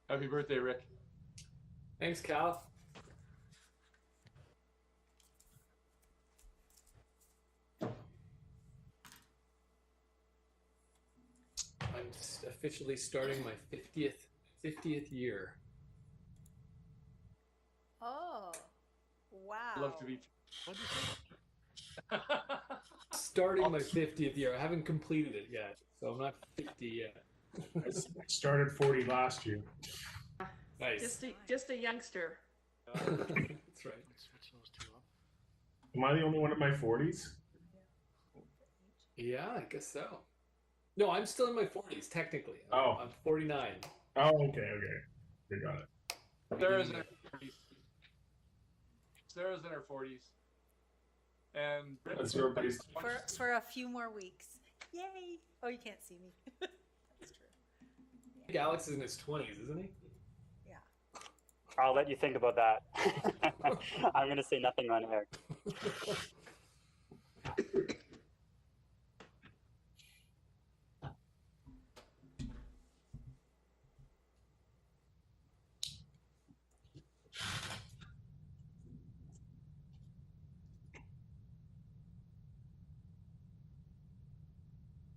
Happy birthday, Rick. Thanks, Cal. I'm officially starting my 50th year. Oh, wow. Love to be. What did you say? Starting my 50th year. I haven't completed it yet, so I'm not 50 yet. I started 40 last year. Nice. Just a youngster. That's right. Let's switch those two up. Am I the only one in my 40s? Yeah, I guess so. No, I'm still in my 40s, technically. I'm 49. Oh, okay. You got it. Sarah's in her 40s. Sarah's in her 40s. And That's your base. For a few more weeks. Yay! Oh, you can't see me. That's true. I think Alex is in his 20s, isn't he? Yeah. I'll let you think about that. I'm going to say nothing on air.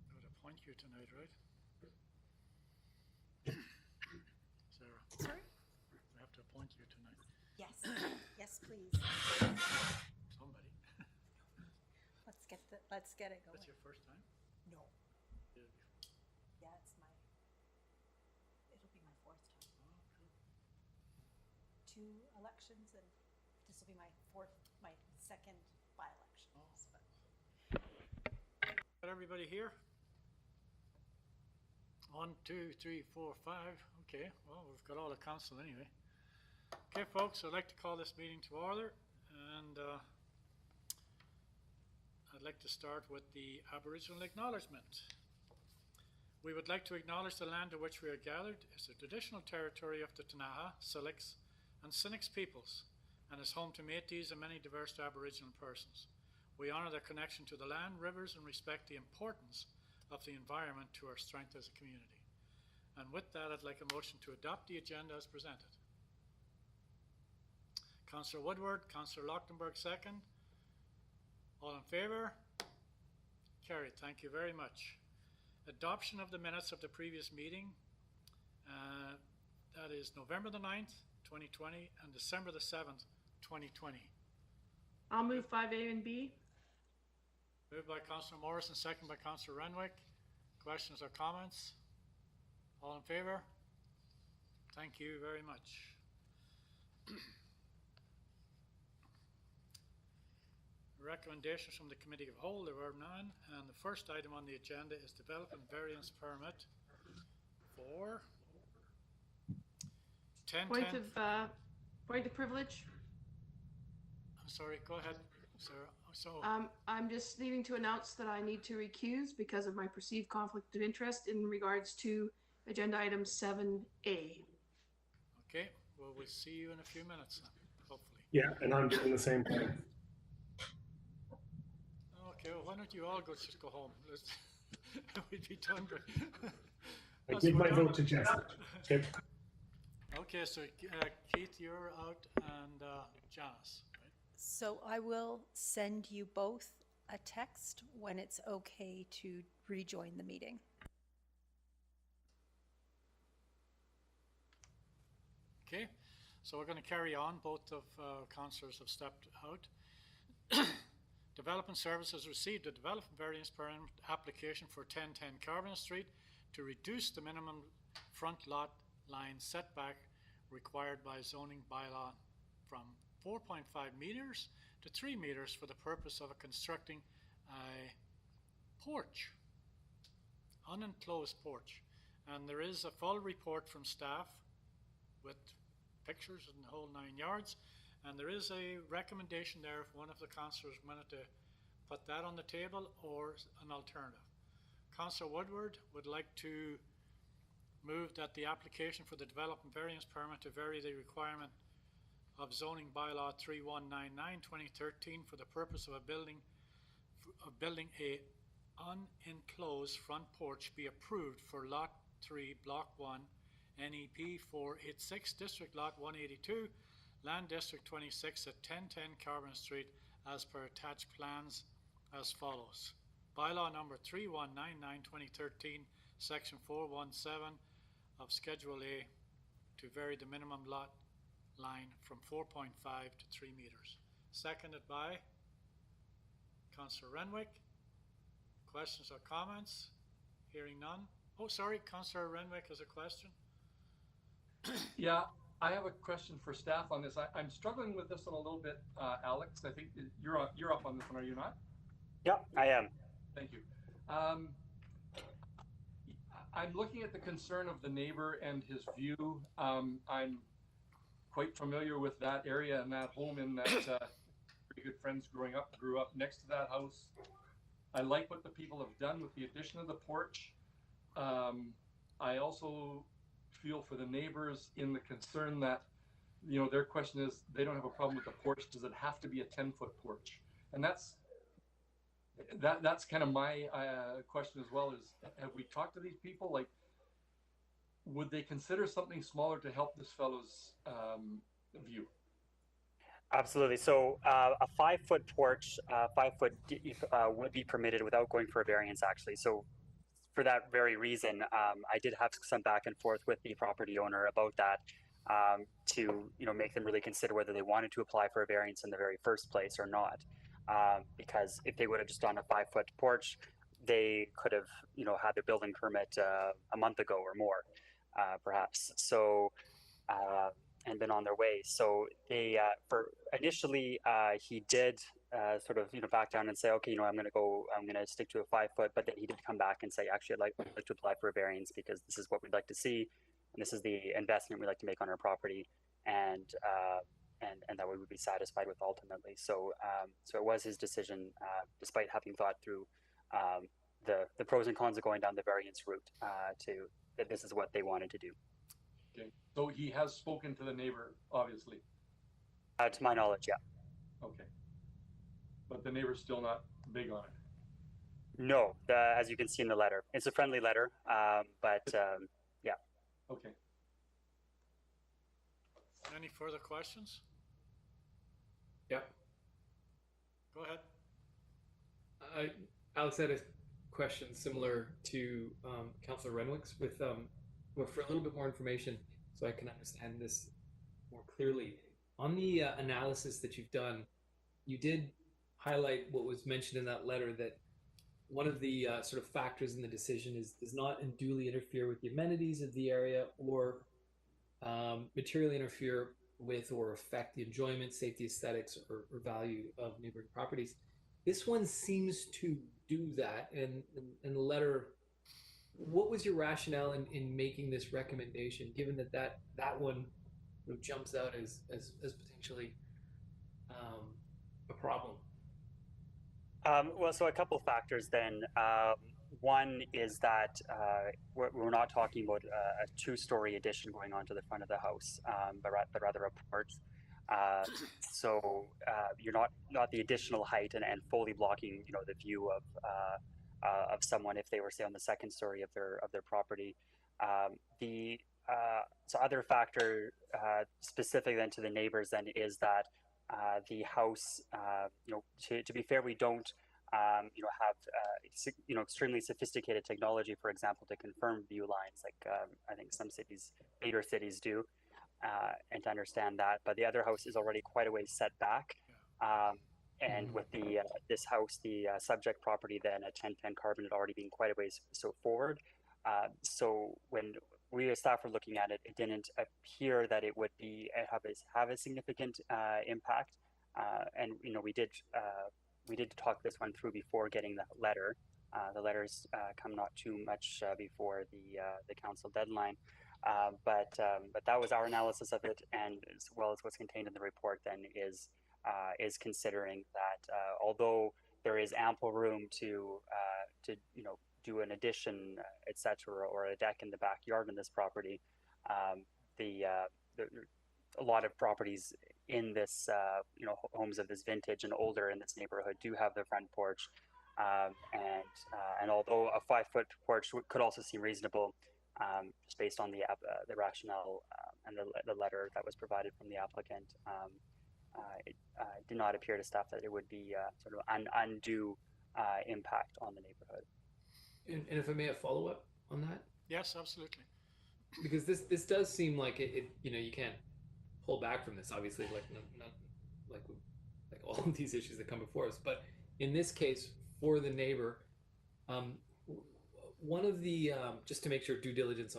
I would appoint you tonight, right? Sarah, Sorry? we have to appoint you tonight. Yes. Yes, please. Somebody. Let's get it going. That's your first time? No. Yeah. Yeah, it'll be my fourth time. Oh, cool. 2 elections, and this will be my second by-elections. Got everybody here? 1, 2, 3, 4, 5. Okay, well, we've got all the council anyway. Okay, folks, I'd like to call this meeting to order, and I'd like to start with the Aboriginal Acknowledgement. We would like to acknowledge the land on which we are gathered is the traditional territory of the Tanaha, Silix, and Sinix peoples, and is home to Métis and many diverse Aboriginal persons. We honor their connection to the land, rivers, and respect the importance of the environment to our strength as a community. And with that, I'd like a motion to adopt the agenda as presented. Councillor Woodward, Councillor Lochtenberg, second. All in favour? Carried. Thank you very much. Adoption of the minutes of the previous meeting. That is November the 9th, 2020, and December the 7th, 2020. I'll move 5A and B. Moved by Councillor Morrison, second by Councillor Renwick. Questions or comments? All in favour? Thank you very much. Recommendations from the Committee of Whole, there were none, and the first item on the agenda is Development Variance Permit for 1010. Point of privilege. I'm sorry, go ahead, Sarah. So, I'm just needing to announce that I need to recuse because of my perceived conflict of interest in regards to agenda item 7A. okay, well, we'll see you in a few minutes, then, hopefully. Yeah, and I'm doing the same thing. Okay, well, why don't you all just go home? We'd be done. I give my vote to Jeff. Okay. Okay, so Keith, you're out, and Janice, right? So I will send you both a text when it's okay to rejoin the meeting. Okay, so we're going to carry on. Both of councillors have stepped out. Development Services received a development variance permit application for 1010 Carbonate Street to reduce the minimum front lot line setback required by zoning bylaw from 4.5 meters to 3 meters for the purpose of constructing a porch, unenclosed porch. And there is a full report from staff with pictures and the whole 9 yards. And there is a recommendation there if one of the councillors wanted to put that on the table or an alternative. Councillor Woodward would like to move that the application for the development variance permit to vary the requirement of zoning bylaw 3199/2013 for the purpose of building a unenclosed front porch be approved for lot 3 block 1 NEP 486, District Lot 182, Land District 26 at 1010 Carbon Street, as per attached plans as follows. Bylaw number 3199/2013, Section 417 of Schedule A, to vary the minimum lot line from 4.5 to 3 meters. Seconded by Councillor Renwick. Questions or comments? Hearing none. Oh, sorry, Councillor Renwick has a question. Yeah, I have a question for staff on this. I'm struggling with this one a little bit, Alex. I think you're up on this one, are you not? Yeah, I am. Thank you. I'm looking at the concern of the neighbor and his view. I'm quite familiar with that area and that home in that pretty good friends grew up next to that house. I like what the people have done with the addition of the porch. I also feel for the neighbors in the concern that, you know, their question is they don't have a problem with the porch. Does it have to be a 10-foot porch? And that's kind of my question as well, is have we talked to these people? Like, would they consider something smaller to help this fellow's view? Absolutely. So a 5-foot porch, 5 foot would be permitted without going for a variance, actually. So for that very reason, I did have some back and forth with the property owner about that, to, you know, make them really consider whether they wanted to apply for a variance in the very first place or not. Because if they would have just done a 5-foot porch, they could have, you know, had their building permit a month ago or more, perhaps. So, and been on their way. So they, for initially, he did sort of, you know, back down and say, okay, you know, I'm going to stick to a 5-foot, but then he did come back and say, actually, I'd like to apply for a variance because this is what we'd like to see, and this is the investment we'd like to make on our property, and that we would be satisfied with ultimately. So, so it was his decision, despite having thought through the pros and cons of going down the variance route, that this is what they wanted to do. Okay, so he has spoken to the neighbor, obviously. To my knowledge, yeah. Okay, but the neighbor's still not big on it. No, as you can see in the letter, it's a friendly letter, but yeah. Okay. Any further questions? Yeah. Go ahead. Alex had a question similar to Councillor Renwick's with for a little bit more information so I can understand this more clearly. On the analysis that you've done, you did highlight what was mentioned in that letter, that one of the sort of factors in the decision does not unduly interfere with the amenities of the area or materially interfere with or affect the enjoyment, safety, aesthetics, or value of neighboring properties. This one seems to do that. And in the letter, what was your rationale in making this recommendation, given that one sort of jumps out as potentially a problem? Well, so a couple of factors then. One is that we're not talking about a 2-story addition going onto the front of the house, but rather a porch. So you're not the additional height and fully blocking, you know, the view of someone if they were, say, on the 2nd story of their property. So other factor specific then to the neighbors then is that the house, you know, to be fair, we don't you know, have you know, extremely sophisticated technology, for example, to confirm view lines, like I think some cities, bigger cities do, and to understand that. But the other house is already quite a ways set back, and with the this house, the subject property, then at 1010 Carbonate already being quite a ways so forward. So when we as staff were looking at it, it didn't appear that it would be have a significant impact, and you know, we did talk this one through before getting that letter. The letters come not too much before the council deadline, but that was our analysis of it, and as well as what's contained in the report. Then is considering that although there is ample room to you know, do an addition, etc., or a deck in the backyard in this property, a lot of properties in this, you know, homes of this vintage and older in this neighborhood do have the front porch, and although a 5-foot porch could also seem reasonable, just based on the rationale and the letter that was provided from the applicant. It did not appear to staff that it would be sort of an undue impact on the neighborhood. And if I may, a follow up on that, Yes, absolutely. because this does seem like it you know, you can't pull back from this, obviously, like not like all of these issues that come before us, but in this case for the neighbor, one of the just to make sure due diligence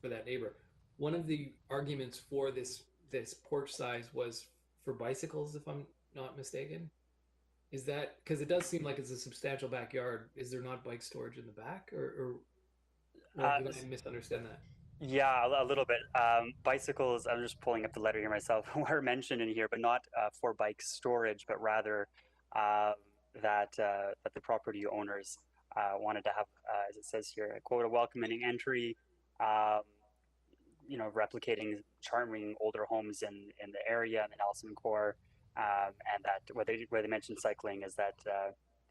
for that neighbor, one of the arguments for this porch size was for bicycles, if I'm not mistaken. Is that because it does seem like it's a substantial backyard? Is there not bike storage in the back, or did I misunderstand that? Yeah, a little bit. Bicycles, I'm just pulling up the letter here myself, were mentioned in here, but not for bike storage, but rather that the property owners wanted to have, as it says here, quote, a welcoming entry, replicating charming older homes in the area and the Nelson Core, and that where they mentioned cycling is that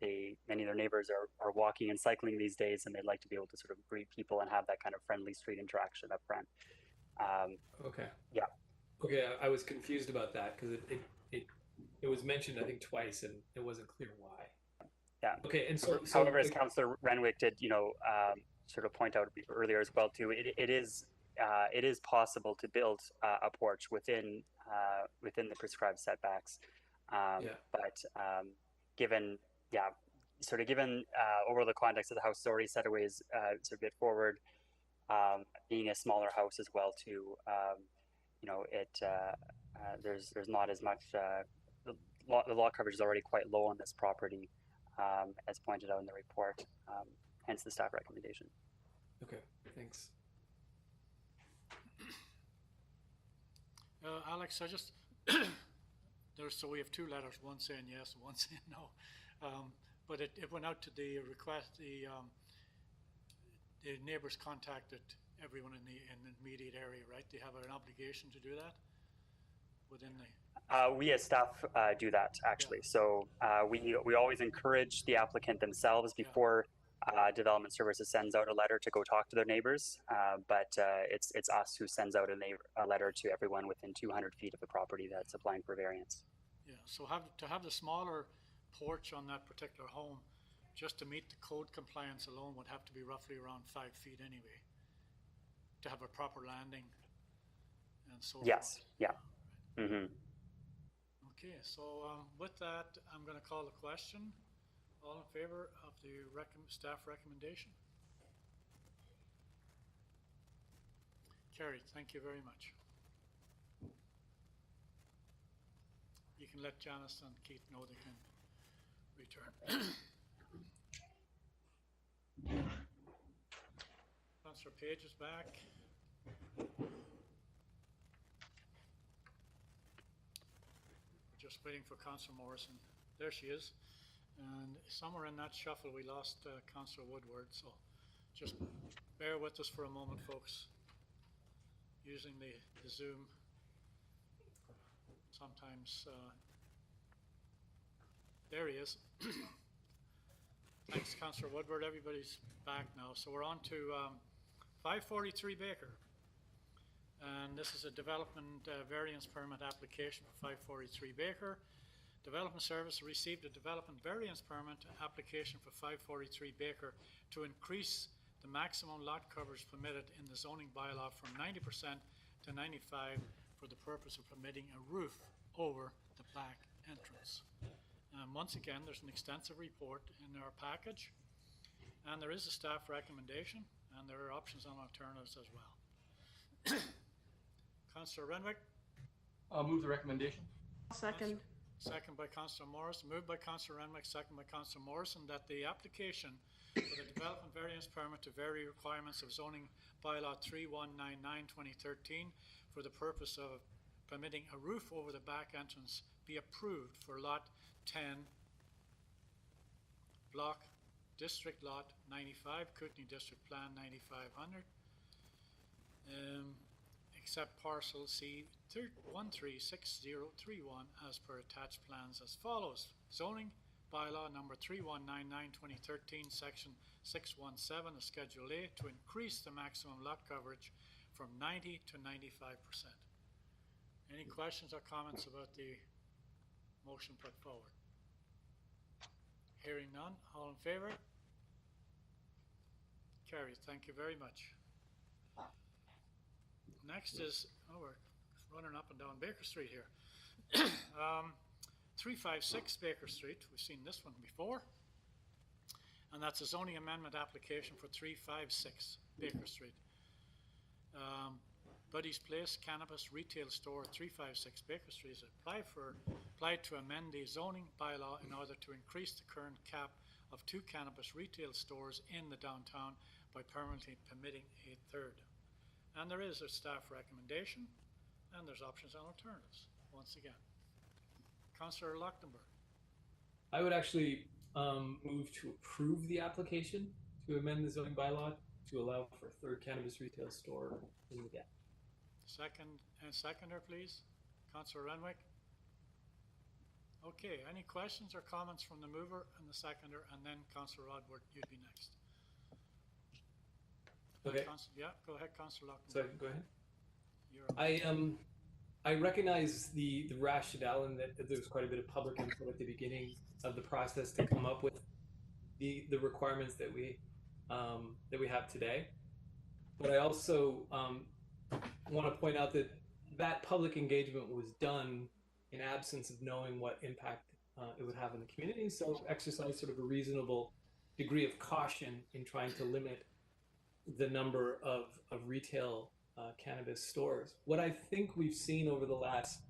many of their neighbors are walking and cycling these days, and they'd like to be able to sort of greet people and have that kind of friendly street interaction up front. Okay. Yeah. Okay, I was confused about that because it was mentioned, I think, twice, and it wasn't clear why. Yeah. Okay, and so however, as Councillor Renwick did, sort of point out earlier as well too, it is possible to build a porch within the prescribed setbacks, but given over the context of the house already set away is a bit forward, being a smaller house as well too, there's not as much. The lot coverage is already quite low on this property, as pointed out in the report. Hence the staff recommendation. Okay, thanks. Alex, I just so we have two letters, one saying yes and one saying no, but it went out to the request. The neighbors contacted everyone in the immediate area, right? They have an obligation to do that within the. We as staff do that actually. Yeah. So we always encourage the applicant themselves before Development Services sends out a letter to go talk to their neighbors. But it's us who sends out a letter to everyone within 200 feet of the property that's applying for variance. Yeah. So to have the smaller porch on that particular home, just to meet the code compliance alone, would have to be roughly around 5 feet anyway, to have a proper landing and so forth. Yes. Yeah. Mm-hmm. Okay, so with that, I'm going to call the question. All in favor of the staff recommendation? Carried. Thank you very much. You can let Janice and Keith know they can return. Councillor Page is back. Just waiting for Councillor Morrison. There she is. And somewhere in that shuffle, we lost Councillor Woodward. So just bear with us for a moment, folks. Using the Zoom, sometimes. There he is. Thanks, Councillor Woodward. Everybody's back now. So we're on to 543 Baker. And this is a development variance permit application for 543 Baker. Development Service received a development variance permit application for 543 Baker to increase the maximum lot coverage permitted in the zoning bylaw from 90% to 95% for the purpose of permitting a roof over the back entrance. Once again, there's an extensive report in our package, and there is a staff recommendation, and there are options on alternatives as well. Councillor Renwick? I'll move the recommendation. Second. Second by Councillor Morris. Moved by Councillor Renwick, second by Councillor Morrison, that the application for the development variance permit to vary requirements of zoning bylaw 3199/2013 for the purpose of permitting a roof over the back entrance be approved for lot 10, block district lot 95, Kootenay District Plan 9500. Except parcel C 136031 as per attached plans as follows. Zoning Bylaw number 3199/2013, section 617 of Schedule A, to increase the maximum lot coverage from 90 to 95%. Any questions or comments about the motion put forward? Hearing none, all in favor? Carries. Thank you very much. Next is, we're running up and down Baker Street here. 356 Baker Street, we've seen this one before. And that's a zoning amendment application for 356 Baker Street. Buddy's Place Cannabis Retail Store, 356 Baker Street, has applied to amend the zoning bylaw in order to increase the current cap of 2 cannabis retail stores in the downtown by permanently permitting a third. And there is a staff recommendation, and there's options and alternatives, once again. Councillor Lochtenberg. I would actually move to approve the application to amend the zoning bylaw to allow for a third cannabis retail store in the gap. Seconder, please. Councillor Renwick. Okay, any questions or comments from the mover and the seconder, and then Councillor Rodward, you'd be next. Okay. Yeah, go ahead, Councillor Lochtenberg. So go ahead. I recognize the rationale and that there was quite a bit of public input at the beginning of the process to come up with the requirements that we have today. But I also want to point out that public engagement was done in absence of knowing what impact it would have in the community. So exercise sort of a reasonable degree of caution in trying to limit the number of retail cannabis stores. What I think we've seen over the last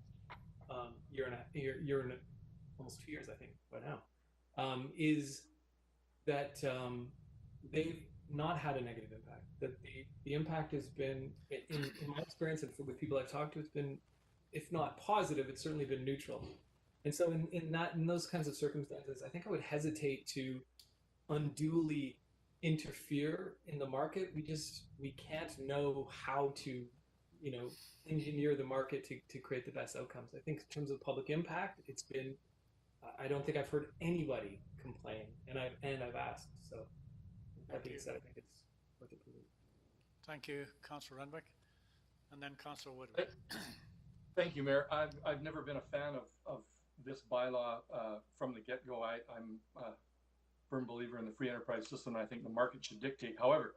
year and almost 2 years, I think, by now, is that they've not had a negative impact. That the impact has been, in my experience and with people I've talked to, it's been, if not positive, it's certainly been neutral. And so in those kinds of circumstances, I think I would hesitate to unduly interfere in the market. We can't know how to, engineer the market to create the best outcomes. I think in terms of public impact, it's been, I don't think I've heard anybody complain, and I've asked. So that being said, I think it's worth approving. Thank you, Councillor Renwick, and then Councillor Woodward. Thank you, Mayor. I've never been a fan of this bylaw from the get-go. I'm a firm believer in the free enterprise system, and I think the market should dictate. However,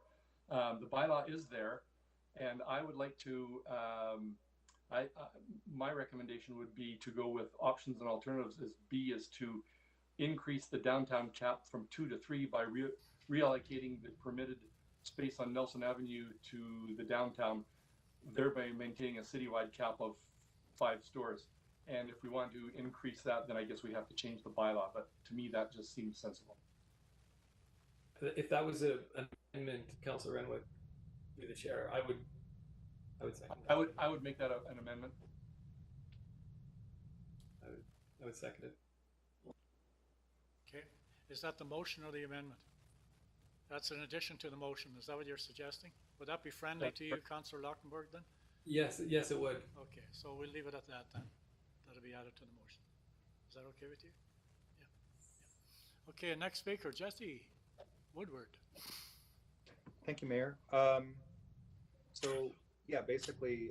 the bylaw is there, and I would like to, my recommendation would be to go with options and alternatives. As B is to increase the downtown cap from 2 to 3 by reallocating the permitted space on Nelson Avenue to the downtown, thereby maintaining a citywide cap of 5 stores. And if we want to increase that, then I guess we have to change the bylaw. But to me, that just seems sensible. If that was an amendment, Councillor Renwick, through the chair, I would second that. I would make that an amendment. I would second it. Okay, is that the motion or the amendment? That's in addition to the motion. Is that what you're suggesting? Would that be friendly to you, Councillor Lochtenberg, then? Yes, it would. Okay, so we'll leave it at that then. That'll be added to the motion. Is that okay with you? Yeah. Okay, next speaker, Jesse Woodward. Thank you, Mayor. So yeah, basically,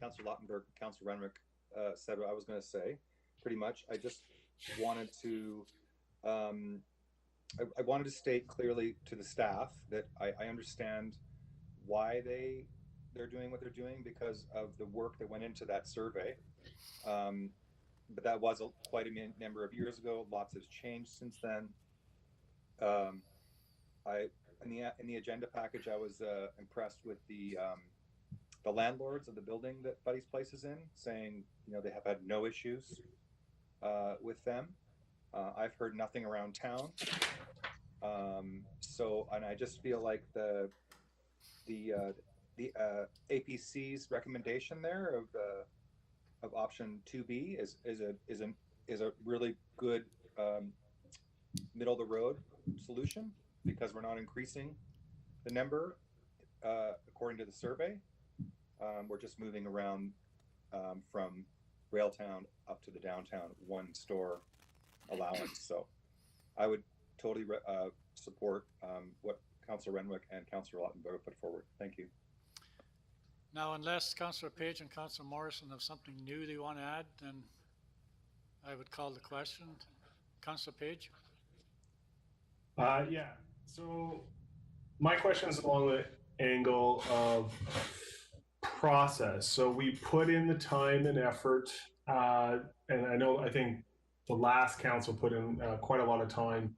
Councillor Lochtenberg, Councillor Renwick said what I was going to say. Pretty much, I just wanted to, I wanted to state clearly to the staff that I understand why they're doing what they're doing because of the work that went into that survey. But that was quite a number of years ago. Lots has changed since then. In the agenda package, I was impressed with the landlords of the building that Buddy's Place is in, saying they have had no issues with them. I've heard nothing around town. And I just feel like the APC's recommendation there of option 2B is a really good middle of the road solution, because we're not increasing the number according to the survey. We're just moving around from Railtown up to the downtown, one store allowance. So I would totally support what Councillor Renwick and Councillor Lautenberg put forward. Thank you. Now, unless Councillor Page and Councillor Morrison have something new they want to add, then I would call the question. Councillor Page? Yeah, so my question is along the angle of process. So we put in the time and effort, and I think the last council put in quite a lot of time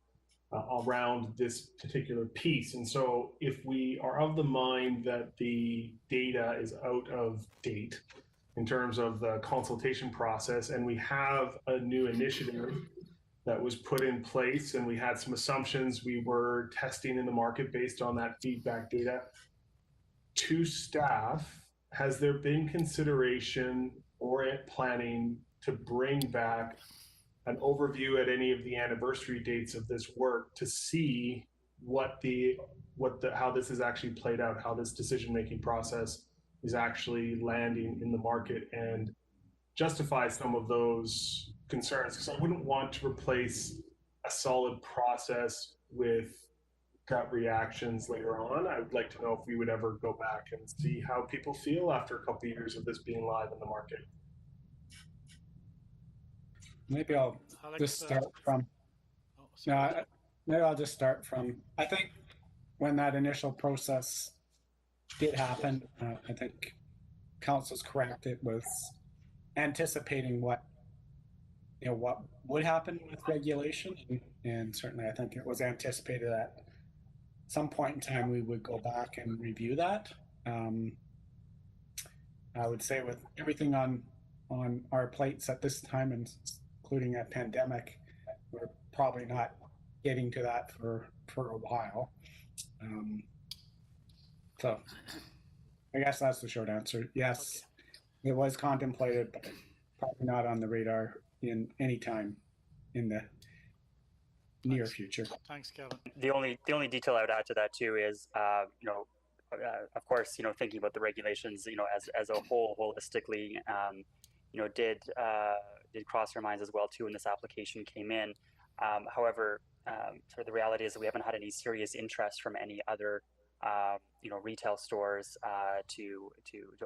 around this particular piece. And so if we are of the mind that the data is out of date in terms of the consultation process, and we have a new initiative that was put in place, and we had some assumptions we were testing in the market based on that feedback data, to staff, has there been consideration or planning to bring back an overview at any of the anniversary dates of this work to see how this is actually played out, how this decision-making process is actually landing in the market, and justify some of those concerns? Because I wouldn't want to replace a solid process with gut reactions later on. I would like to know if we would ever go back and see how people feel after a couple of years of this being live in the market. Maybe I'll Alex, just start from. Oh, sorry. No, maybe I'll just start from. I think when that initial process did happen, I think council's correct. It was anticipating what would happen with regulation, and certainly I think it was anticipated that at some point in time we would go back and review that. I would say with everything on our plates at this time, and including a pandemic, we're probably not getting to that for a while. So I guess that's the short answer. Yes, okay. It was contemplated, but probably not on the radar in any time in the near future. Thanks, Kevin. The only detail I would add to that too is, of course, thinking about the regulations, as a whole, holistically, did cross our minds as well too when this application came in. However, sort of the reality is that we haven't had any serious interest from any other, retail stores to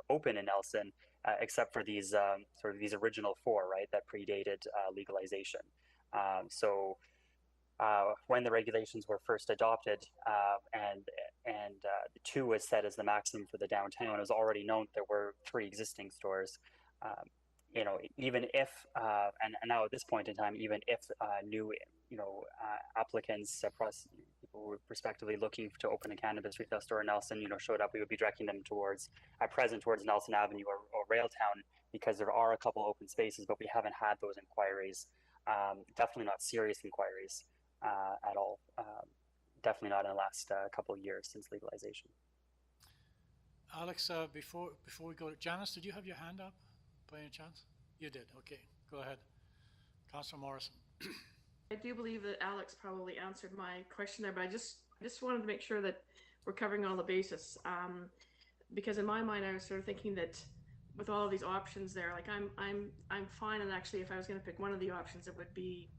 open in Nelson, except for these these original 4, right, that predated legalization. So when the regulations were first adopted, and the 2 was set as the maximum for the downtown, it was already known that there were 3 existing stores. Even if, and now at this point in time, even if new, applicants, people were prospectively looking to open a cannabis retail store in Nelson, showed up, we would be directing them towards Nelson Avenue or Railtown, because there are a couple open spaces, but we haven't had those inquiries. Definitely not serious inquiries at all. Definitely not in the last couple of years since legalization. Alex, before we go to Janice, did you have your hand up by any chance? You did. Okay, go ahead. Councillor Morrison. I do believe that Alex probably answered my question there, but I just wanted to make sure that we're covering all the bases. Because in my mind, I was sort of thinking that with all of these options there, like I'm fine. And actually, if I was going to pick one of the options, it would be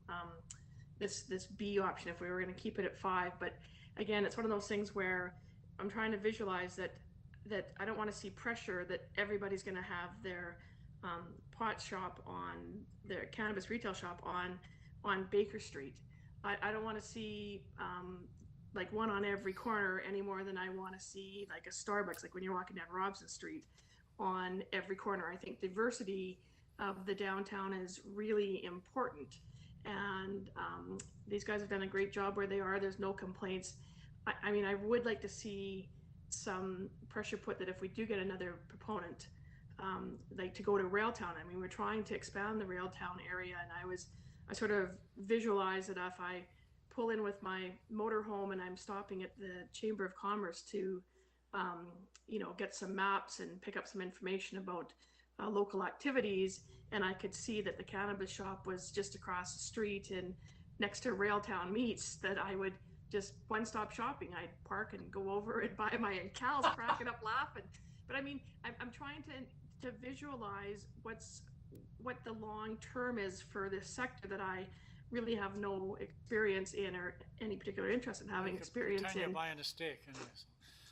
this B option if we were going to keep it at 5. But again, it's one of those things where I'm trying to visualize that I don't want to see pressure that everybody's going to have their pot shop on their cannabis retail shop on Baker Street. I don't want to see like one on every corner any more than I want to see like a Starbucks, like when you're walking down Robson Street, on every corner. I think diversity of the downtown is really important, and these guys have done a great job where they are. There's no complaints. I mean, I would like to see some pressure put that if we do get another proponent, like to go to Railtown. I mean, we're trying to expand the Railtown area, and I sort of visualize that if I pull in with my motorhome and I'm stopping at the Chamber of Commerce to, get some maps and pick up some information about local activities, and I could see that the cannabis shop was just across the street and next to Railtown Meats, that I would just one-stop shopping. I'd park and go over and buy my Cal's, cracking up laughing. But I mean, I'm trying to visualize what the long term is for this sector that I really have no experience in or any particular interest in having experience Pretend you're in. buying a steak anyways.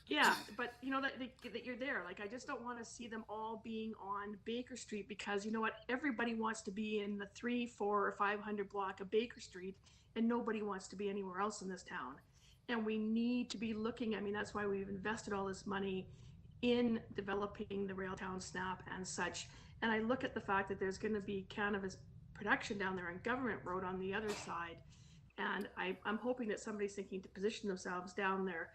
Yeah, but you know that you're there. Like, I just don't want to see them all being on Baker Street, because you know what? Everybody wants to be in the 300, 400, or 500 block of Baker Street, and nobody wants to be anywhere else in this town. And we need to be looking. I mean, that's why we've invested all this money in developing the Railtown Snap and such. And I look at the fact that there's going to be cannabis production down there on Government Road on the other side, and I'm hoping that somebody's thinking to position themselves down there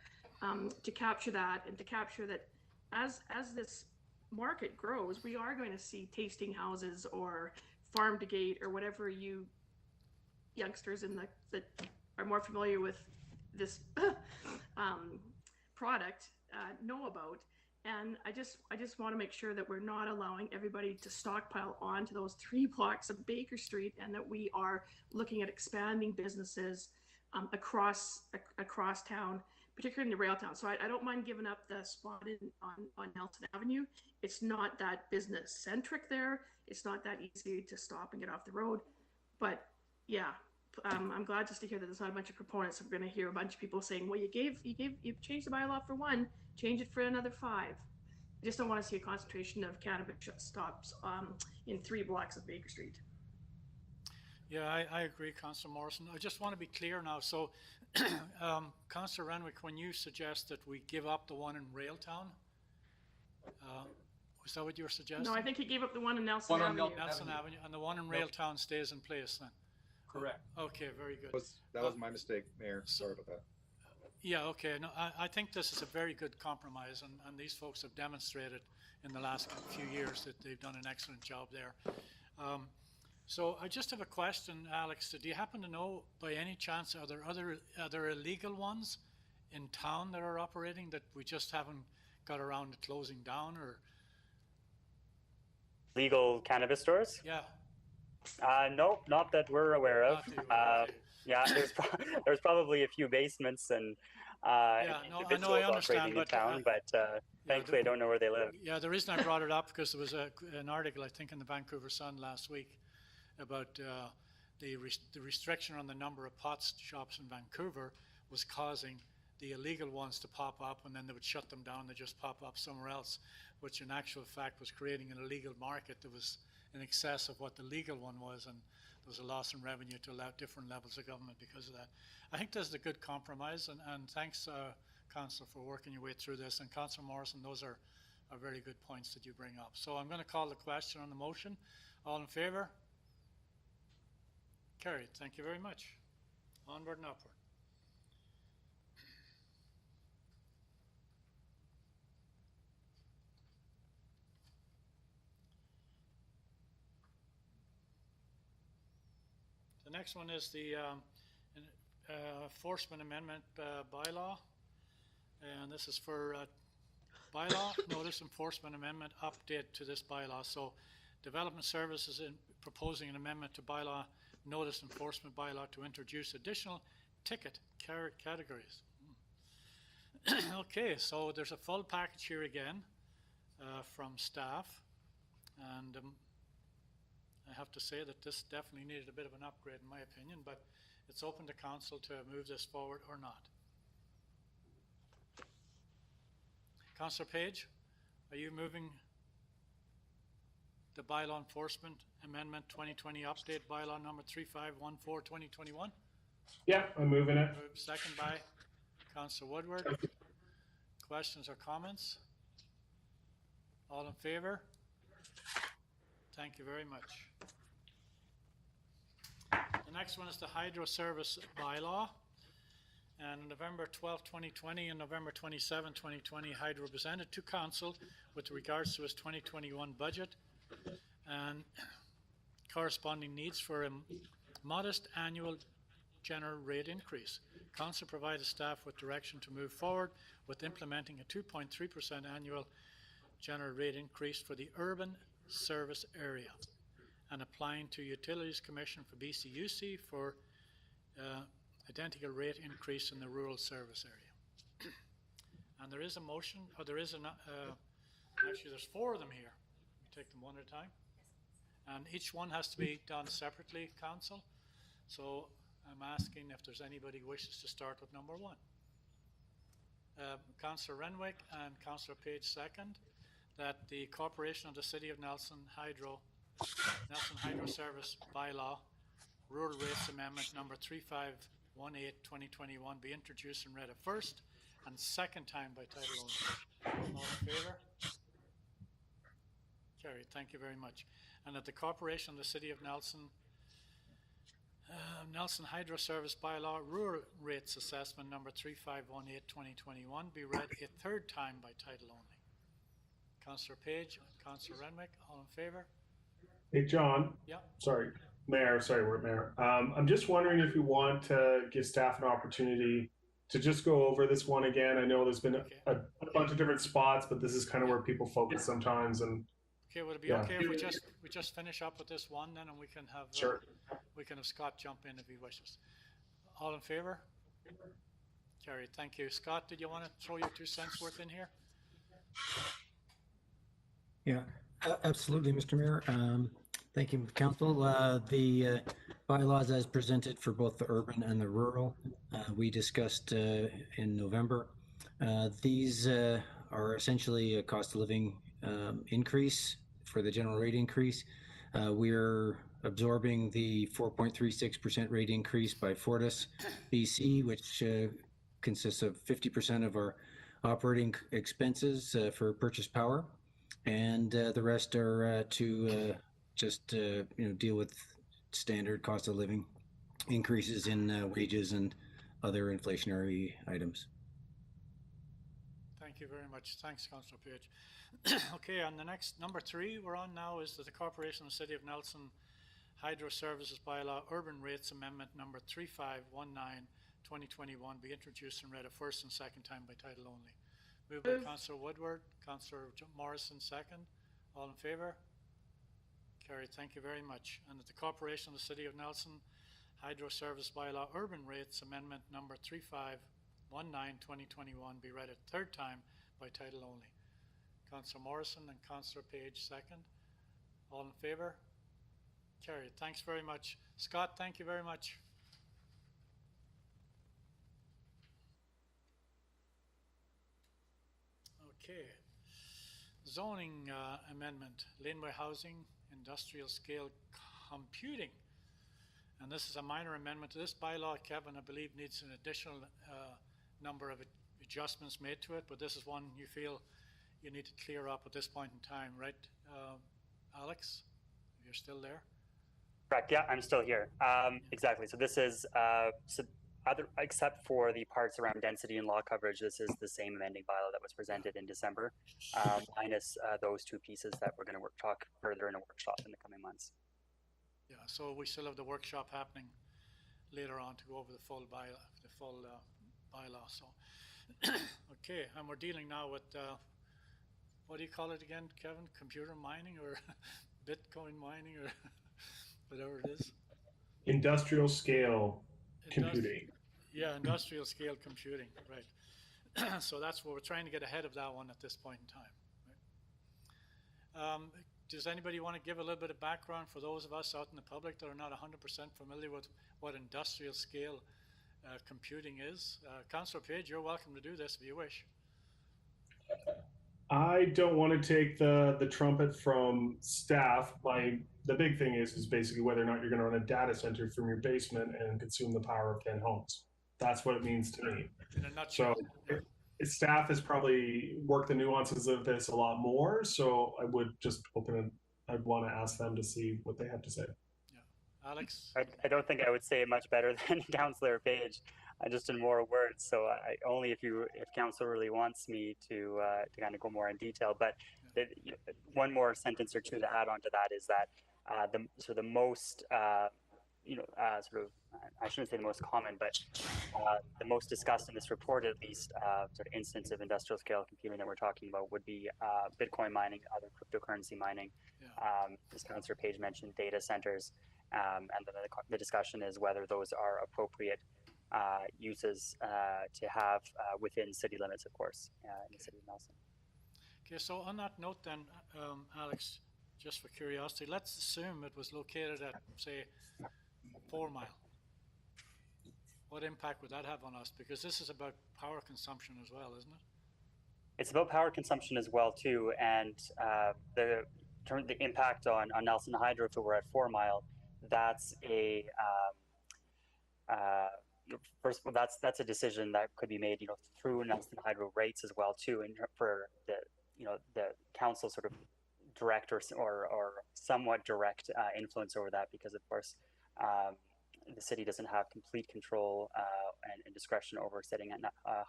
to capture that, and to capture that as this market grows, we are going to see tasting houses or farm to gate or whatever you youngsters that are more familiar with this product know about. And I just want to make sure that we're not allowing everybody to stockpile onto those 3 blocks of Baker Street, and that we are looking at expanding businesses across town, particularly in the Railtown. So I don't mind giving up the spot on Nelson Avenue. It's not that business centric there. It's not that easy to stop and get off the road. But yeah, I'm glad just to hear that there's not a bunch of proponents. I'm going to hear a bunch of people saying, well, you changed the bylaw for 1, change it for another 5. I just don't want to see a concentration of cannabis stops in 3 blocks of Baker Street. Yeah, I agree, Councillor Morrison. I just want to be clear now. So, Councillor Renwick, when you suggest that we give up the one in Railtown, was that what you were suggesting? No, I think he gave up the one in Nelson Avenue. Nelson Avenue, and the one in Railtown stays in place then? Correct. Okay, very good. That was my mistake, Mayor. Sorry about that. Yeah, okay. No, I think this is a very good compromise, and these folks have demonstrated in the last few years that they've done an excellent job there. So I just have a question, Alex. Do you happen to know, by any chance, are there illegal ones in town that are operating that we just haven't got around to closing down, or? Legal cannabis stores? Yeah. No, not that we're aware of. Okay. Yeah, there's probably a few basements and individuals operating in town, but thankfully I don't know where they live. Yeah, the reason I brought it up, because there was an article, I think, in the Vancouver Sun last week about the restriction on the number of pot shops in Vancouver was causing the illegal ones to pop up, and then they would shut them down. They just pop up somewhere else, which in actual fact was creating an illegal market that was in excess of what the legal one was, and there was a loss in revenue to different levels of government because of that. I think this is a good compromise, and thanks, Councillor, for working your way through this. And Councillor Morrison, those are very good points that you bring up. So I'm going to call the question on the motion. All in favour? Carried. Thank you very much. Onward and upward. The next one is the Enforcement Amendment Bylaw, and this is for Bylaw Notice Enforcement Amendment update to this bylaw. So, Development Services is proposing an amendment to Bylaw Notice Enforcement Bylaw to introduce additional ticket categories. Okay, so there's a full package here again from staff, and I have to say that this definitely needed a bit of an upgrade in my opinion, but it's open to council to move this forward or not. Councillor Page, are you moving the Bylaw Enforcement Amendment 2020 Update Bylaw number 3514-2021? Yeah, I'm moving it. Second by Councillor Woodward. Questions or comments? All in favour? Thank you very much. The next one is the Hydro Service Bylaw. And on November 12, 2020 and November 27, 2020, Hydro presented to Council with regards to its 2021 budget and corresponding needs for a modest annual general rate increase. Council provided staff with direction to move forward with implementing a 2.3% annual general rate increase for the urban service area and applying to Utilities Commission for BCUC for identical rate increase in the rural service area. And there is a motion, or there is an, actually there's 4 of them here. We take them one at a time. And each one has to be done separately, Council. So I'm asking if there's anybody who wishes to start with number 1. Councillor Renwick and Councillor Page second, that the Corporation of the City of Nelson Hydro Service Bylaw, Rural Rates Amendment number 3518/2021 be introduced and read a first and second time by title only. All in favor? Carried. Thank you very much. And that the Corporation of the City of Nelson Hydro Service Bylaw, Rural Rates Assessment number 3518/2021 be read a third time by title only. Councillor Page, Councillor Renwick, all in favor? Hey, John. Yeah. Sorry, Mayor. I'm just wondering if you want to give staff an opportunity to just go over this one again. I know there's been a bunch of different spots, but this is kind of where people focus sometimes. And okay, would it be okay if we just finish up with this one then, and we can have Scott jump in if he wishes. All in favor? Carried. Thank you. Scott, did you want to throw your 2 cents worth in here? Yeah, absolutely, Mr. Mayor. Thank you, Council. The bylaws as presented for both the urban and the rural, we discussed in November. These are essentially a cost of living increase for the general rate increase. We're absorbing the 4.36% rate increase by Fortis BC, which consists of 50% of our operating expenses for purchase power, and the rest are to just deal with standard cost of living increases in wages and other inflationary items. Thank you very much. Thanks, Councillor Page. Okay, and the next, number 3 we're on now is that the Corporation of the City of Nelson Hydro Services Bylaw, Urban Rates Amendment number 3519/2021 be introduced and read a first and second time by title only. Moved by Councillor Woodward, Councillor Morrison second. All in favor? Carried. Thank you very much. And that the Corporation of the City of Nelson Hydro Service Bylaw, Urban Rates Amendment number 3519/2021 be read a third time by title only. Councillor Morrison and Councillor Page second. All in favor? Carried. Thanks very much. Scott, thank you very much. Okay. Zoning amendment, Laneway Housing, Industrial Scale Computing. And this is a minor amendment to this bylaw. Kevin, I believe, needs an additional number of adjustments made to it, but this is one you feel you need to clear up at this point in time, right, Alex? You're still there? Correct. Yeah, I'm still here. Exactly. So this is except for the parts around density and law coverage, this is the same amending bylaw that was presented in December, minus those 2 pieces that we're going to talk further in a workshop in the coming months. Yeah. So we still have the workshop happening later on to go over the full bylaw. So, okay, and we're dealing now with what do you call it again, Kevin? Computer mining or Bitcoin mining or whatever it is? Industrial scale computing. Yeah, industrial scale computing, right. So that's what we're trying to get ahead of that one at this point in time. Right? Does anybody want to give a little bit of background for those of us out in the public that are not 100% familiar with what industrial scale computing is? Councillor Page, you're welcome to do this if you wish. I don't want to take the trumpet from staff. The big thing is basically whether or not you're going to run a data center from your basement and consume the power of 10 homes. That's what it means to me. In a nutshell. So staff has probably worked the nuances of this a lot more. So I would just I'd want to ask them to see what they have to say. Yeah, Alex. I don't think I would say it much better than Councillor Page. Just in more words, so only if council really wants me to kind of go more in detail. But one more sentence or 2 to add on to that is that the most I shouldn't say the most common, but the most discussed in this report, at least, sort of instance of industrial scale computing that we're talking about would be Bitcoin mining, other cryptocurrency mining. Yeah. As Councillor Page mentioned, data centers, and then the discussion is whether those are appropriate uses to have within city limits, of course, in the city of Nelson. Okay, so on that note then, Alex, just for curiosity, let's assume it was located at, say, 4 Mile, what impact would that have on us? Because this is about power consumption as well, isn't it? It's about power consumption as well too, and the impact on Nelson Hydro, if it were at 4 Mile, that's a first of all, that's a decision that could be made, through Nelson Hydro rates as well too, and for the council sort of direct or somewhat direct influence over that, because of course the city doesn't have complete control and discretion over setting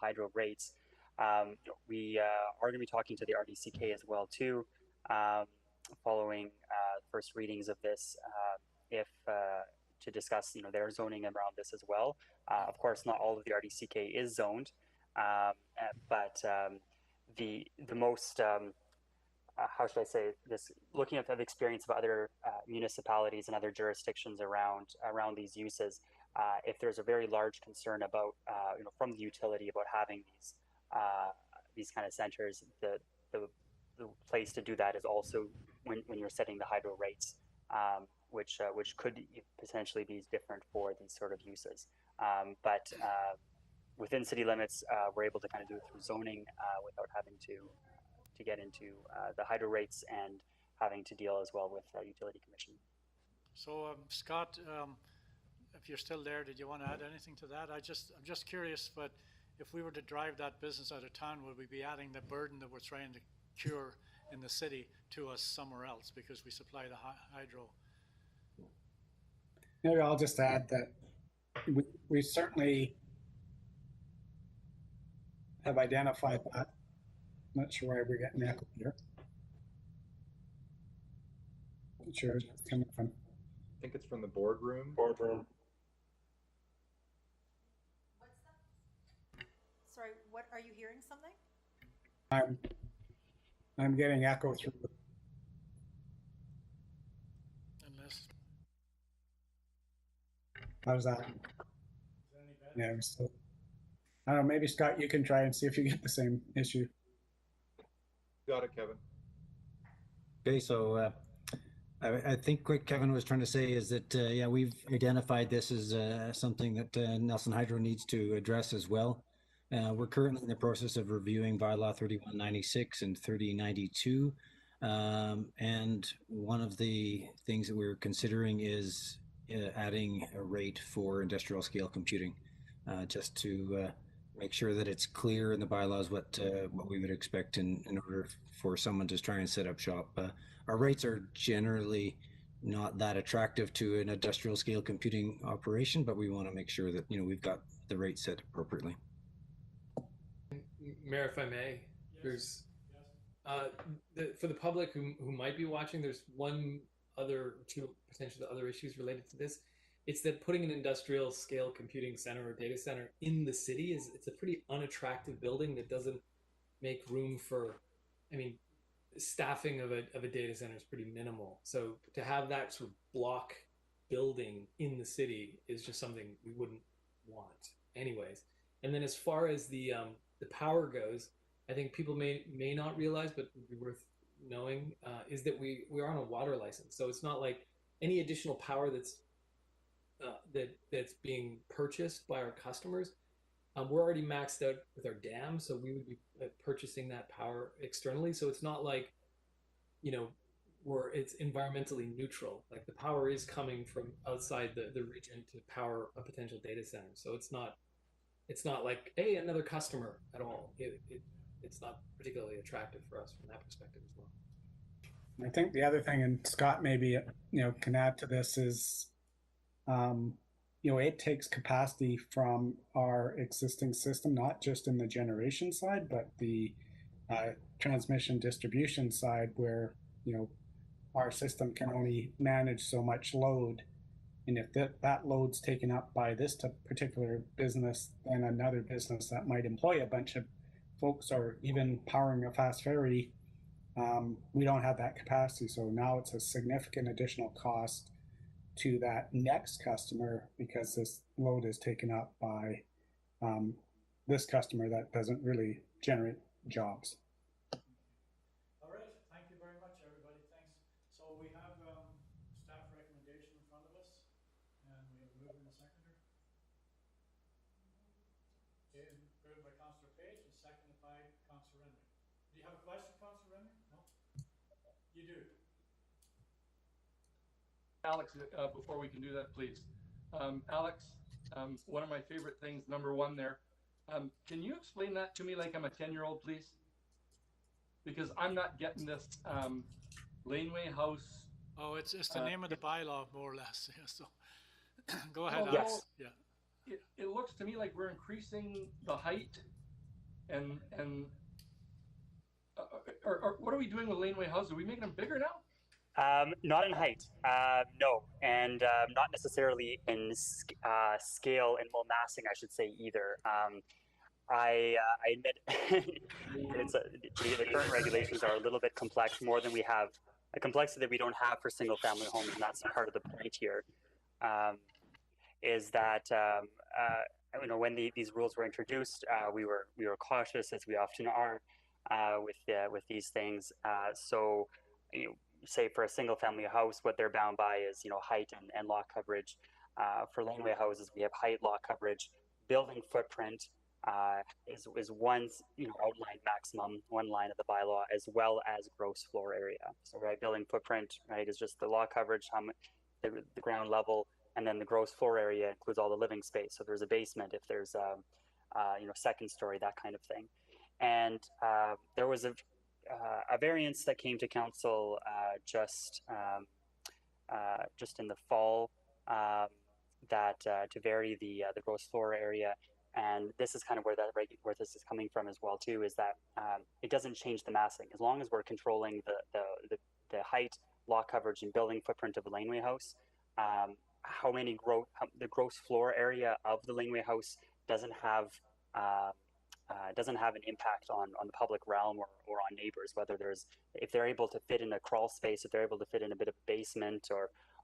hydro rates. We are going to be talking to the RDCK as well too, following first readings of this, if to discuss their zoning around this as well. Of course, not all of the RDCK is zoned, but the most how should I say this? Looking at the experience of other municipalities and other jurisdictions around these uses, if there's a very large concern about from the utility about having these kind of centers, the place to do that is also when you're setting the hydro rates, which could potentially be different for these sort of uses. But within city limits, we're able to kind of do it through zoning without having to get into the hydro rates and having to deal as well with utility commission. So Scott, if you're still there, did you want to add anything to that? I'm just curious, but if we were to drive that business out of town, would we be adding the burden that we're trying to cure in the city to us somewhere else because we supply the hydro? Maybe I'll just add that we certainly have identified that. Not sure why we're getting echo here. Not sure where it's coming from. I think it's from the boardroom. What's that? Sorry, what, are you hearing something? I'm getting echo through. Unless. How's that? Yeah, we're still. I don't know, maybe Scott, you can try and see if you get the same issue. Got it, Kevin. Okay, so I think what Kevin was trying to say is that, yeah, we've identified this as something that Nelson Hydro needs to address as well. We're currently in the process of reviewing Bylaw 3196 and 3092. And one of the things that we're considering is adding a rate for industrial scale computing, just to make sure that it's clear in the bylaws what we would expect in order for someone to try and set up shop. Our rates are generally not that attractive to an industrial scale computing operation, but we want to make sure that we've got the rate set appropriately. Mayor, if I may, there's for the public who might be watching, there's two potential other issues related to this. It's that putting an industrial scale computing center or data center in the city it's a pretty unattractive building that doesn't make room for, staffing of a data center is pretty minimal. So to have that sort of block building in the city is just something we wouldn't want anyways. And then as far as the power goes, I think people may not realize, but would be worth knowing, is that we are on a water license. So it's not like any additional power that's being purchased by our customers. We're already maxed out with our dam, so we would be purchasing that power externally. So it's not like, it's environmentally neutral. Like the power is coming from outside the region to power a potential data center. So it's not like, hey, another customer at all. It's not particularly attractive for us from that perspective as well. I think the other thing, and Scott maybe can add to this, is it takes capacity from our existing system, not just in the generation side, but the transmission distribution side, where our system can only manage so much load. And if that load's taken up by this particular business, then another business that might employ a bunch of folks, or even powering a fast ferry, we don't have that capacity. So now it's a significant additional cost to that next customer because this load is taken up by this customer that doesn't really generate jobs. All right, thank you very much, everybody. Thanks. So we have staff recommendation in front of us, and we have a mover and a seconder. Alex, before we can do that, please. Alex, one of my favorite things, number one there. Can you explain that to me like I'm a 10-year-old, please? Because I'm not getting this laneway house. Oh, it's the name of the bylaw, more or less. Yeah, so go ahead, Well, Alex. Yeah. It looks to me like we're increasing the height and or what are we doing with laneway houses? Are we making them bigger now? Not in height, no, and not necessarily in scale and massing, I should say, either. I admit the current regulations are a little bit complex, more than we have, a complexity that we don't have for single-family homes, and that's part of the point here. Is that when these rules were introduced, we were cautious, as we often are, with these things. So, say for a single-family house, what they're bound by is height and lot coverage. For laneway houses, we have height, lot coverage, building footprint. Is one outlined maximum, one line of the bylaw, as well as gross floor area. So right, building footprint, right, is just the lot coverage, the ground level, and then the gross floor area includes all the living space. So there's a basement, if there's second story, that kind of thing. And there was a variance that came to council just in the fall that to vary the gross floor area. And this is kind of where this is coming from as well too, is that it doesn't change the massing as long as we're controlling the height, lot coverage, and building footprint of a laneway house. The gross floor area of the laneway house doesn't have an impact on the public realm or on neighbors. If they're able to fit in a crawl space, if they're able to fit in a bit of a basement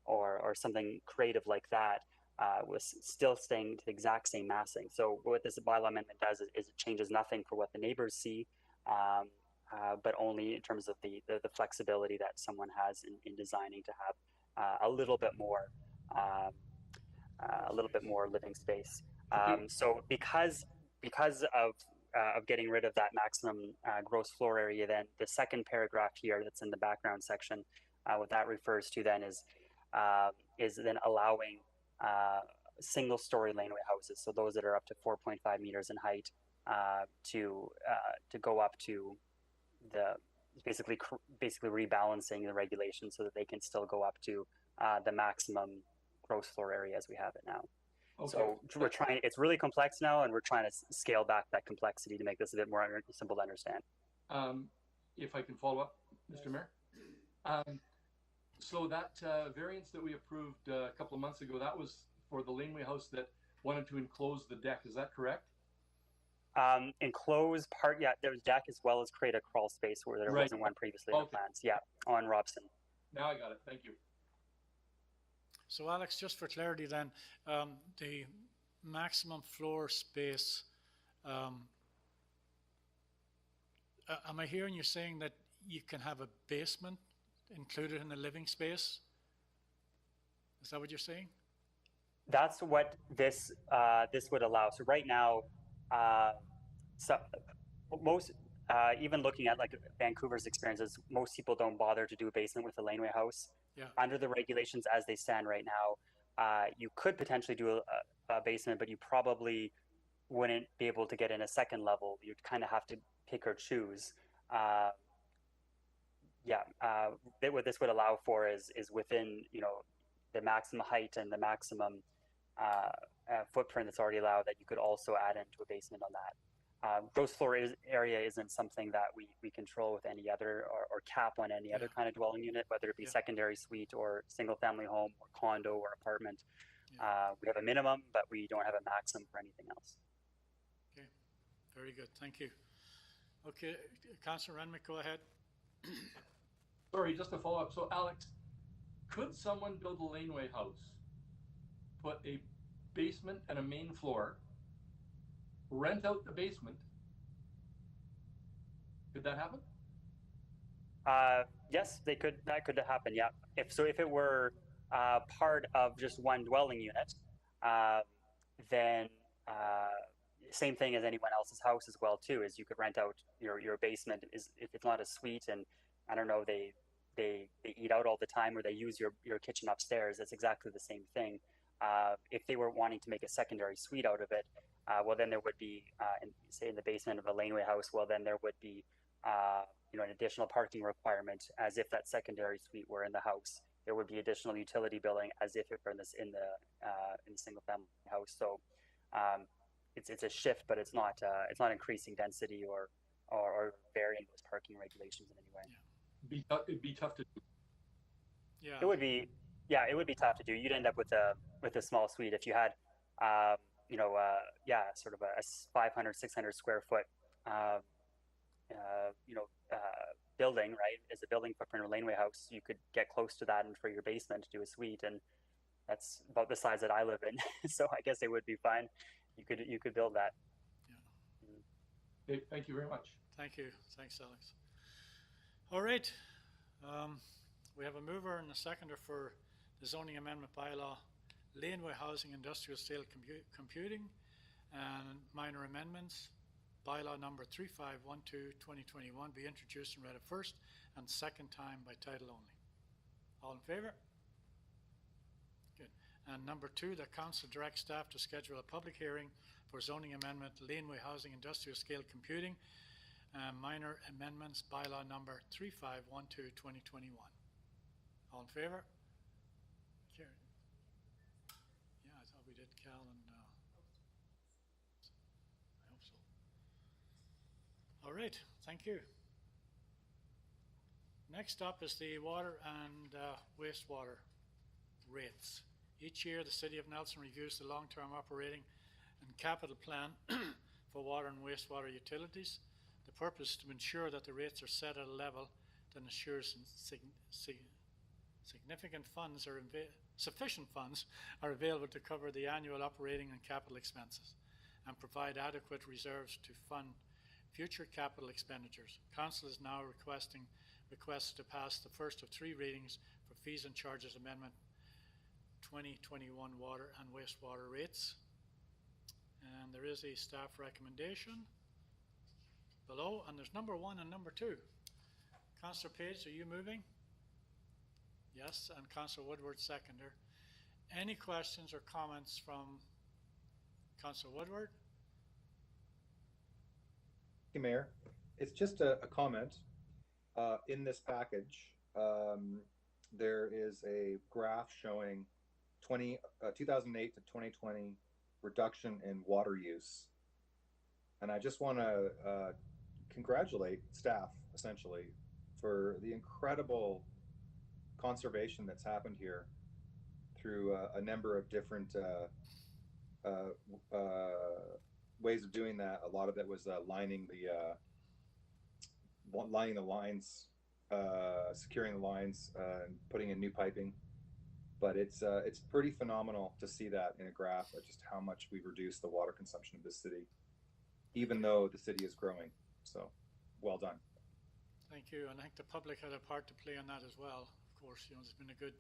or something creative like that. Was still staying to the exact same massing. So what this bylaw amendment does is it changes nothing for what the neighbors see, but only in terms of the flexibility that someone has in designing to have a little bit more living space. So because of getting rid of that maximum gross floor area, then the second paragraph here that's in the background section, what that refers to then is then allowing single-story laneway houses, so those that are up to 4.5 meters in height, to go up to basically rebalancing the regulations so that they can still go up to the maximum gross floor area as we have it now. Okay. So we're trying. It's really complex now, and we're trying to scale back that complexity to make this a bit more simple to understand. If I can follow up, Mr. Mayor. So that variance that we approved a couple of months ago, that was for the laneway house that wanted to enclose the deck. Is that correct? Enclose part, yeah. There's deck as well as create a crawl space where there wasn't one previously in the plans. Yeah, on Robson. Now I got it. Thank you. So Alex, just for clarity then, the maximum floor space, am I hearing you saying that you can have a basement included in the living space? Is that what you're saying? That's what this would allow. So right now, even looking at like Vancouver's experiences, most people don't bother to do a basement with a laneway house. Yeah. Under the regulations as they stand right now, you could potentially do a basement, but you probably wouldn't be able to get in a second level. You'd kind of have to pick or choose. What this would allow for is within the maximum height and the maximum footprint that's already allowed, that you could also add into a basement on that. Gross floor area isn't something that we control with any other or cap on any other kind of dwelling unit, whether it be secondary suite or single family home or condo or apartment. We have a minimum, but we don't have a maximum for anything else. Okay, very good. Thank you. Okay, Councillor Renwick, go ahead. Sorry, just to follow up. So Alex, could someone build a laneway house, put a basement and a main floor, rent out the basement? Could that happen? Yes, they could. That could happen. Yeah. If it were part of just one dwelling unit, then same thing as anyone else's house as well too. Is you could rent out your basement. If it's not a suite, and I don't know, they they eat out all the time or they use your kitchen upstairs, it's exactly the same thing. If they were wanting to make a secondary suite out of it, well, then there would be, say in the basement of a Laneway house, well, then there would be, an additional parking requirement as if that secondary suite were in the house. There would be additional utility billing as if it were in the single family house. So it's a shift, but it's not increasing density or varying those parking regulations in any way. Yeah. It'd be tough to do. Yeah. It would be tough to do. You'd end up with a small suite if you had, sort of a 500, 600 square foot, building, right? As a building footprint or laneway house, you could get close to that, and for your basement to do a suite, and that's about the size that I live in. So I guess it would be fine. You could build that. Yeah. Okay, thank you very much. Thank you. Thanks, Alex. All right. We have a mover and a seconder for the zoning amendment bylaw, laneway housing industrial scale computing, and minor amendments. Bylaw number 3512/2021 be introduced and read a first and second time by title only. All in favor? Good. And number 2, the council directs staff to schedule a public hearing for zoning amendment, laneway housing industrial scale computing, minor amendments, bylaw number 3512/2021. All in favor? Carried. Yeah, I thought we did Cal and I hope so. All right, thank you. Next up is the water and wastewater rates. Each year, the City of Nelson reviews the long-term operating and capital plan for water and wastewater utilities. The purpose is to ensure that the rates are set at a level that ensures sufficient funds are available to cover the annual operating and capital expenses and provide adequate reserves to fund future capital expenditures. Council is now requests to pass the first of 3 readings for fees and charges amendment 2021 water and wastewater rates. And there is a staff recommendation below, and there's number 1 and number 2. Councillor Page, are you moving? Yes, and Councillor Woodward seconder. Any questions or comments from Councillor Woodward? Thank you, Mayor. It's just a comment. In this package, there is a graph showing 2008 to 2020 reduction in water use. And I just want to congratulate staff, essentially, for the incredible conservation that's happened here through a number of different ways of doing that. A lot of it was lining the lines, securing the lines, and putting in new piping. But it's pretty phenomenal to see that in a graph of just how much we've reduced the water consumption of this city, even though the city is growing. So, well done. Thank you, and I think the public had a part to play on that as well. Of course, there's been a good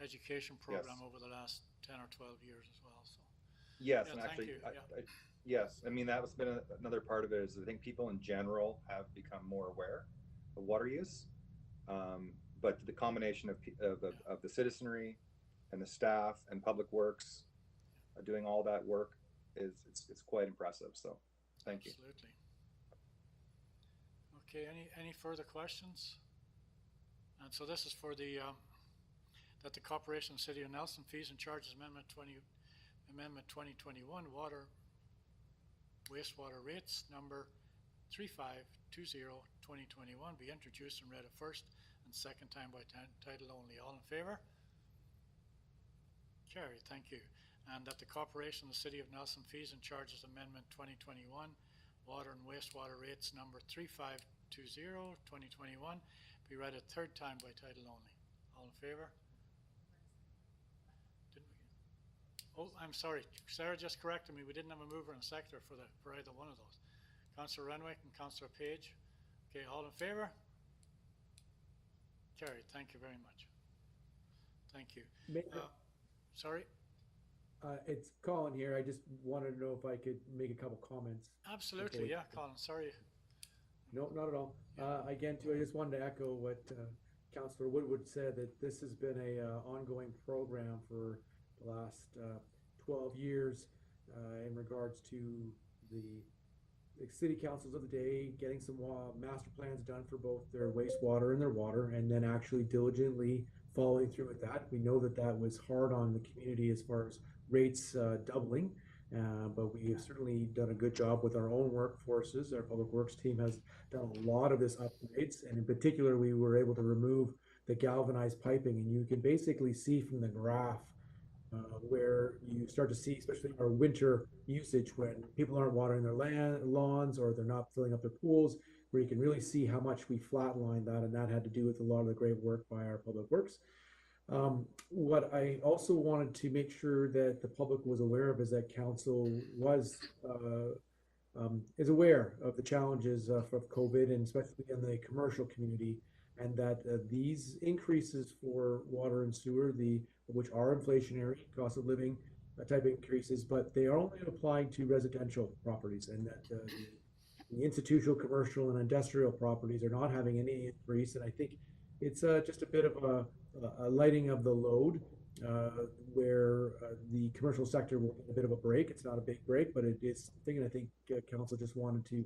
education program over the last 10 or 12 years as well. So. Yes, yeah, and actually, yes, I mean that's been another part of it. Is I think people in general have become more aware of water use, but the combination of the citizenry and the staff and public works doing all that work it's quite impressive. So, thank you. Absolutely. Okay, any further questions? And so this is for the that the Corporation of City of Nelson fees and charges Amendment 2021 water wastewater rates number 3520/2021 be introduced and read a first and second time by title only. All in favor? Carried. Thank you. And that the Corporation of the City of Nelson fees and charges Amendment 2021 water and wastewater rates number 3520/2021 be read a third time by title only. All in favor? Didn't we? Oh, I'm sorry. Sarah just corrected me. We didn't have a mover and seconder for either one of those. Councillor Renwick and Councillor Page. Okay, all in favor? Carried. Thank you very much. Thank you. Sorry? It's Colin here. I just wanted to know if I could make a couple comments. Absolutely, yeah, Colin. Sorry. No, not at all. Again, too, I just wanted to echo what Councillor Woodward said, that this has been a ongoing program for the last 12 years in regards to the city councils of the day getting some master plans done for both their wastewater and their water, and then actually diligently following through with that. We know that that was hard on the community as far as rates doubling, but we have certainly done a good job with our own workforces. Our public works team has done a lot of this upgrades, and in particular, we were able to remove the galvanized piping, and you can basically see from the graph where you start to see, especially our winter usage, when people aren't watering their lawns or they're not filling up their pools, where you can really see how much we flatlined that, and that had to do with a lot of the great work by our public works. What I also wanted to make sure that the public was aware of is that council is aware of the challenges of COVID, and especially in the commercial community, and that these increases for water and sewer, which are inflationary cost of living type increases, but they are only applying to residential properties, and that the institutional, commercial, and industrial properties are not having any increase. And I think it's just a bit of a lighting of the load, where the commercial sector will get a bit of a break. It's not a big break, but it is something, and I think council just wanted to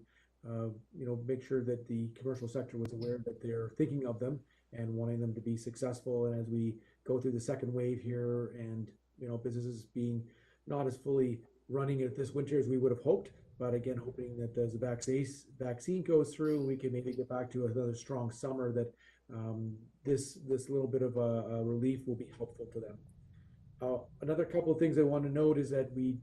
make sure that the commercial sector was aware that they're thinking of them and wanting them to be successful. And as we go through the second wave here, and businesses being not as fully running it this winter as we would have hoped, but again, hoping that as the vaccine goes through, we can maybe get back to another strong summer, that this little bit of a relief will be helpful to them. Another couple of things I want to note is that we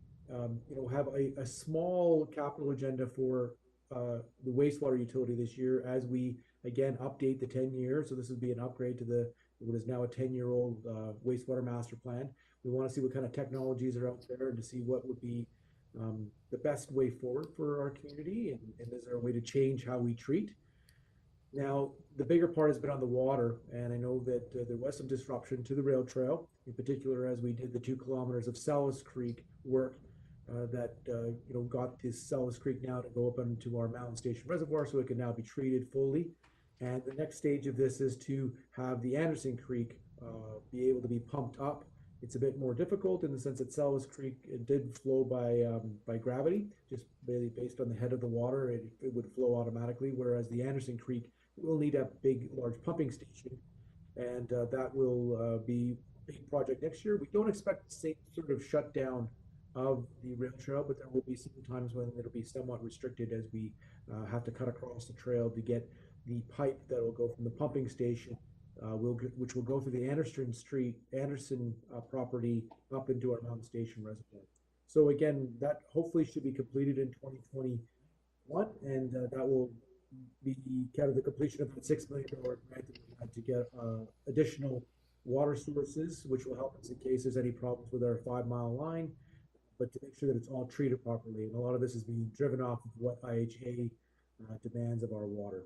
have a small capital agenda for the wastewater utility this year, as we again update the 10 years. So this would be an upgrade to what is now a 10-year-old wastewater master plan. We want to see what kind of technologies are out there, and to see what would be the best way forward for our community, and is there a way to change how we treat. Now, the bigger part has been on the water, and I know that there was some disruption to the rail trail, in particular as we did the 2 kilometers of Sellis Creek work that got this Sellis Creek now to go up into our Mountain Station Reservoir, so it can now be treated fully. And the next stage of this is to have the Anderson Creek be able to be pumped up. It's a bit more difficult in the sense that Sellis Creek, it did flow by gravity, just really based on the head of the water, it would flow automatically, whereas the Anderson Creek will need a large pumping station, and that will be a big project next year. We don't expect the same sort of shutdown of the rail trail, but there will be some times when it'll be somewhat restricted, as we have to cut across the trail to get the pipe that will go from the pumping station, which will go through the Anderson property up into our Mountain Station Reservoir. So again, that hopefully should be completed in 2021, and that will be kind of the completion of the $6 million grant that we had to get additional water sources, which will help us in case there's any problems with our 5-mile line, but to make sure that it's all treated properly. And a lot of this is being driven off of what IHA demands of our water.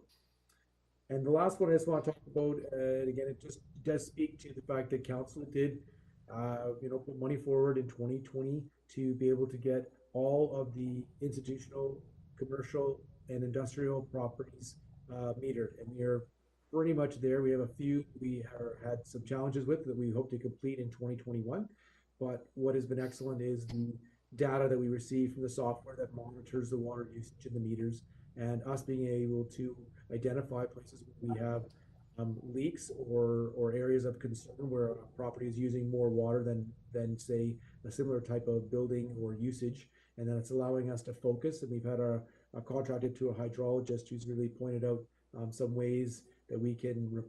And the last one I just want to talk about, and again, it just does speak to the fact that council did, put money forward in 2020 to be able to get all of the institutional, commercial, and industrial properties metered, and we are pretty much there. We have a few we had some challenges with that we hope to complete in 2021. But what has been excellent is the data that we receive from the software that monitors the water usage in the meters, and us being able to identify places where we have leaks or areas of concern where a property is using more water than say a similar type of building or usage, and then it's allowing us to focus. And we've had a contracted to a hydrologist who's really pointed out some ways that we can,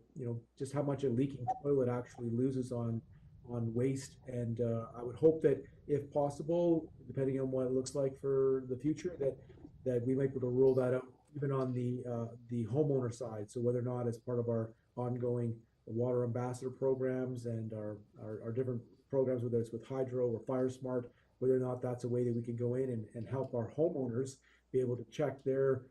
just how much a leaking toilet actually loses on waste. And I would hope that if possible, depending on what it looks like for the future, that we might be able to roll that out even on the homeowner side. So whether or not as part of our ongoing water ambassador programs and our different programs, whether it's with Hydro or Fire Smart, whether or not that's a way that we can go in and help our homeowners be able to check their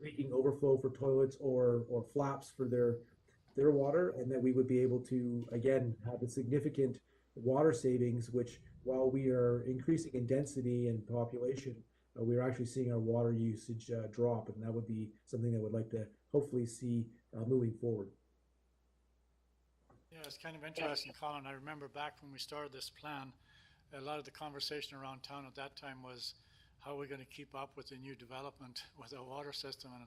leaking overflow for toilets or flaps for their water, and that we would be able to, again, have a significant water savings, which while we are increasing in density and population, we're actually seeing our water usage drop, and that would be something that I would like to hopefully see moving forward. it's kind of interesting, Colin. I remember back when we started this plan, a lot of the conversation around town at that time was how we're going to keep up with the new development with our water system, and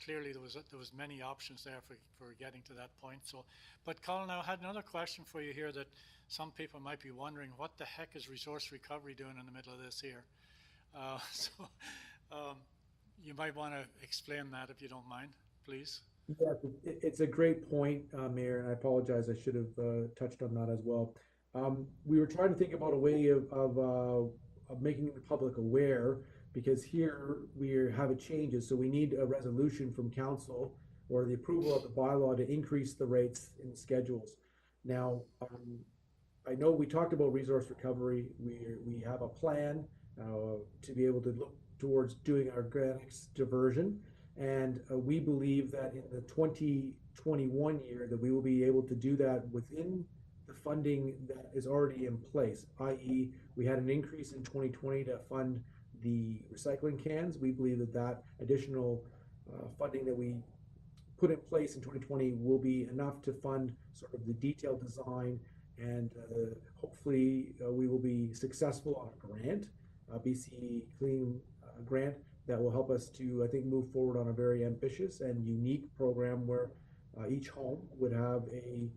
clearly there was many options there for getting to that point. So, but Colin, I had another question for you here that some people might be wondering, what the heck is resource recovery doing in the middle of this here? You might want to explain that if you don't mind, please. Yeah, it's a great point, Mayor, and I apologize. I should have touched on that as well. We were trying to think about a way of making the public aware, because here we have a changes, so we need a resolution from council or the approval of the bylaw to increase the rates in the schedules. Now, I know we talked about resource recovery. We have a plan to be able to look towards doing our organics diversion, and we believe that in the 2021 year that we will be able to do that within the funding that is already in place, i.e. we had an increase in 2020 to fund the recycling cans. We believe that that additional funding that we put in place in 2020 will be enough to fund sort of the detailed design, and hopefully we will be successful on a grant, BC Clean grant, that will help us to, I think, move forward on a very ambitious and unique program where each home would have a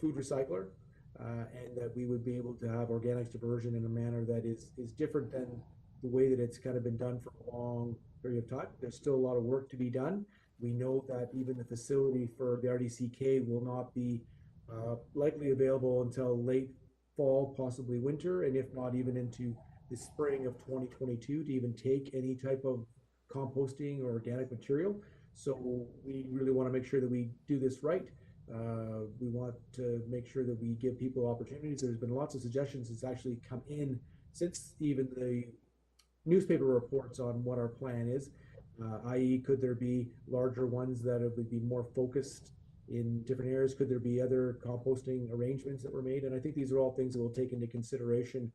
food recycler, and that we would be able to have organics diversion in a manner that is different than the way that it's kind of been done for a long period of time. There's still a lot of work to be done. We know that even the facility for the RDCK will not be likely available until late fall, possibly winter, and if not even into the spring of 2022 to even take any type of composting or organic material. So we really want to make sure that we do this right. We want to make sure that we give people opportunities. There's been lots of suggestions that's actually come in since even the newspaper reports on what our plan is, i.e. could there be larger ones that would be more focused in different areas? Could there be other composting arrangements that were made? And I think these are all things that we'll take into consideration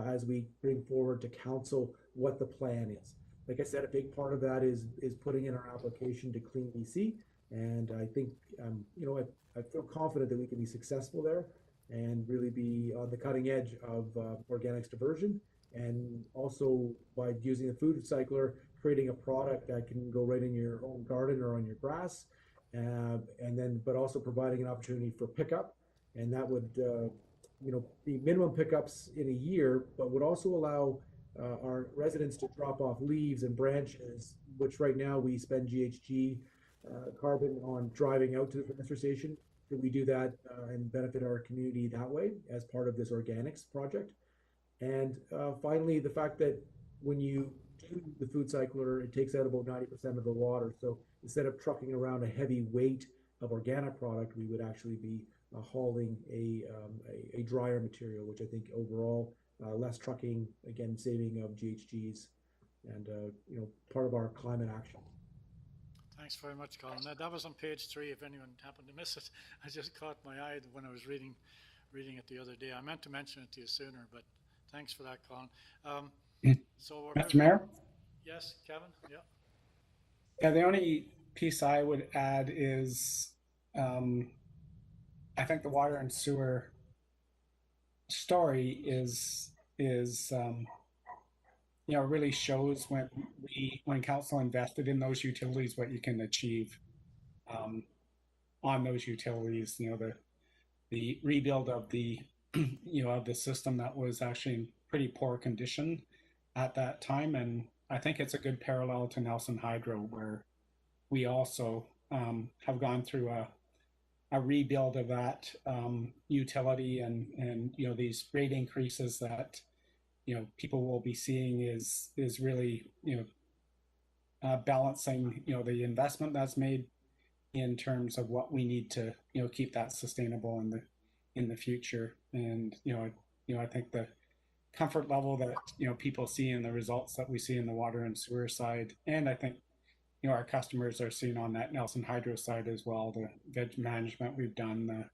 as we bring forward to council what the plan is. Like I said, a big part of that is putting in our application to Clean BC, and I think I feel confident that we can be successful there and really be on the cutting edge of organics diversion, and also by using a food recycler, creating a product that can go right in your own garden or on your grass, but also providing an opportunity for pickup, and that would be minimum pickups in a year, but would also allow our residents to drop off leaves and branches, which right now we spend GHG carbon on driving out to the transfer station. Could we do that and benefit our community that way as part of this organics project? And finally, the fact that when you do the food cycler, it takes out about 90% of the water. So instead of trucking around a heavy weight of organic product, we would actually be hauling a drier material, which I think overall less trucking, again, saving of GHGs, and part of our climate action. Thanks very much, Colin. That was on page 3. If anyone happened to miss it, I just caught my eye when I was reading it the other day. I meant to mention it to you sooner, but thanks for that, Colin. So Mr. Mayor? Yes, Kevin? Yeah. Yeah, the only piece I would add is I think the water and sewer story is really shows when council invested in those utilities, what you can achieve on those utilities. The rebuild of the of the system that was actually in pretty poor condition at that time, and I think it's a good parallel to Nelson Hydro, where we also have gone through a rebuild of that utility, and these rate increases that people will be seeing is really balancing the investment that's made in terms of what we need to keep that sustainable in the future. And I think the comfort level that people see in the results that we see in the water and sewer side, and I think our customers are seeing on that Nelson Hydro side as well, the veg management we've done, the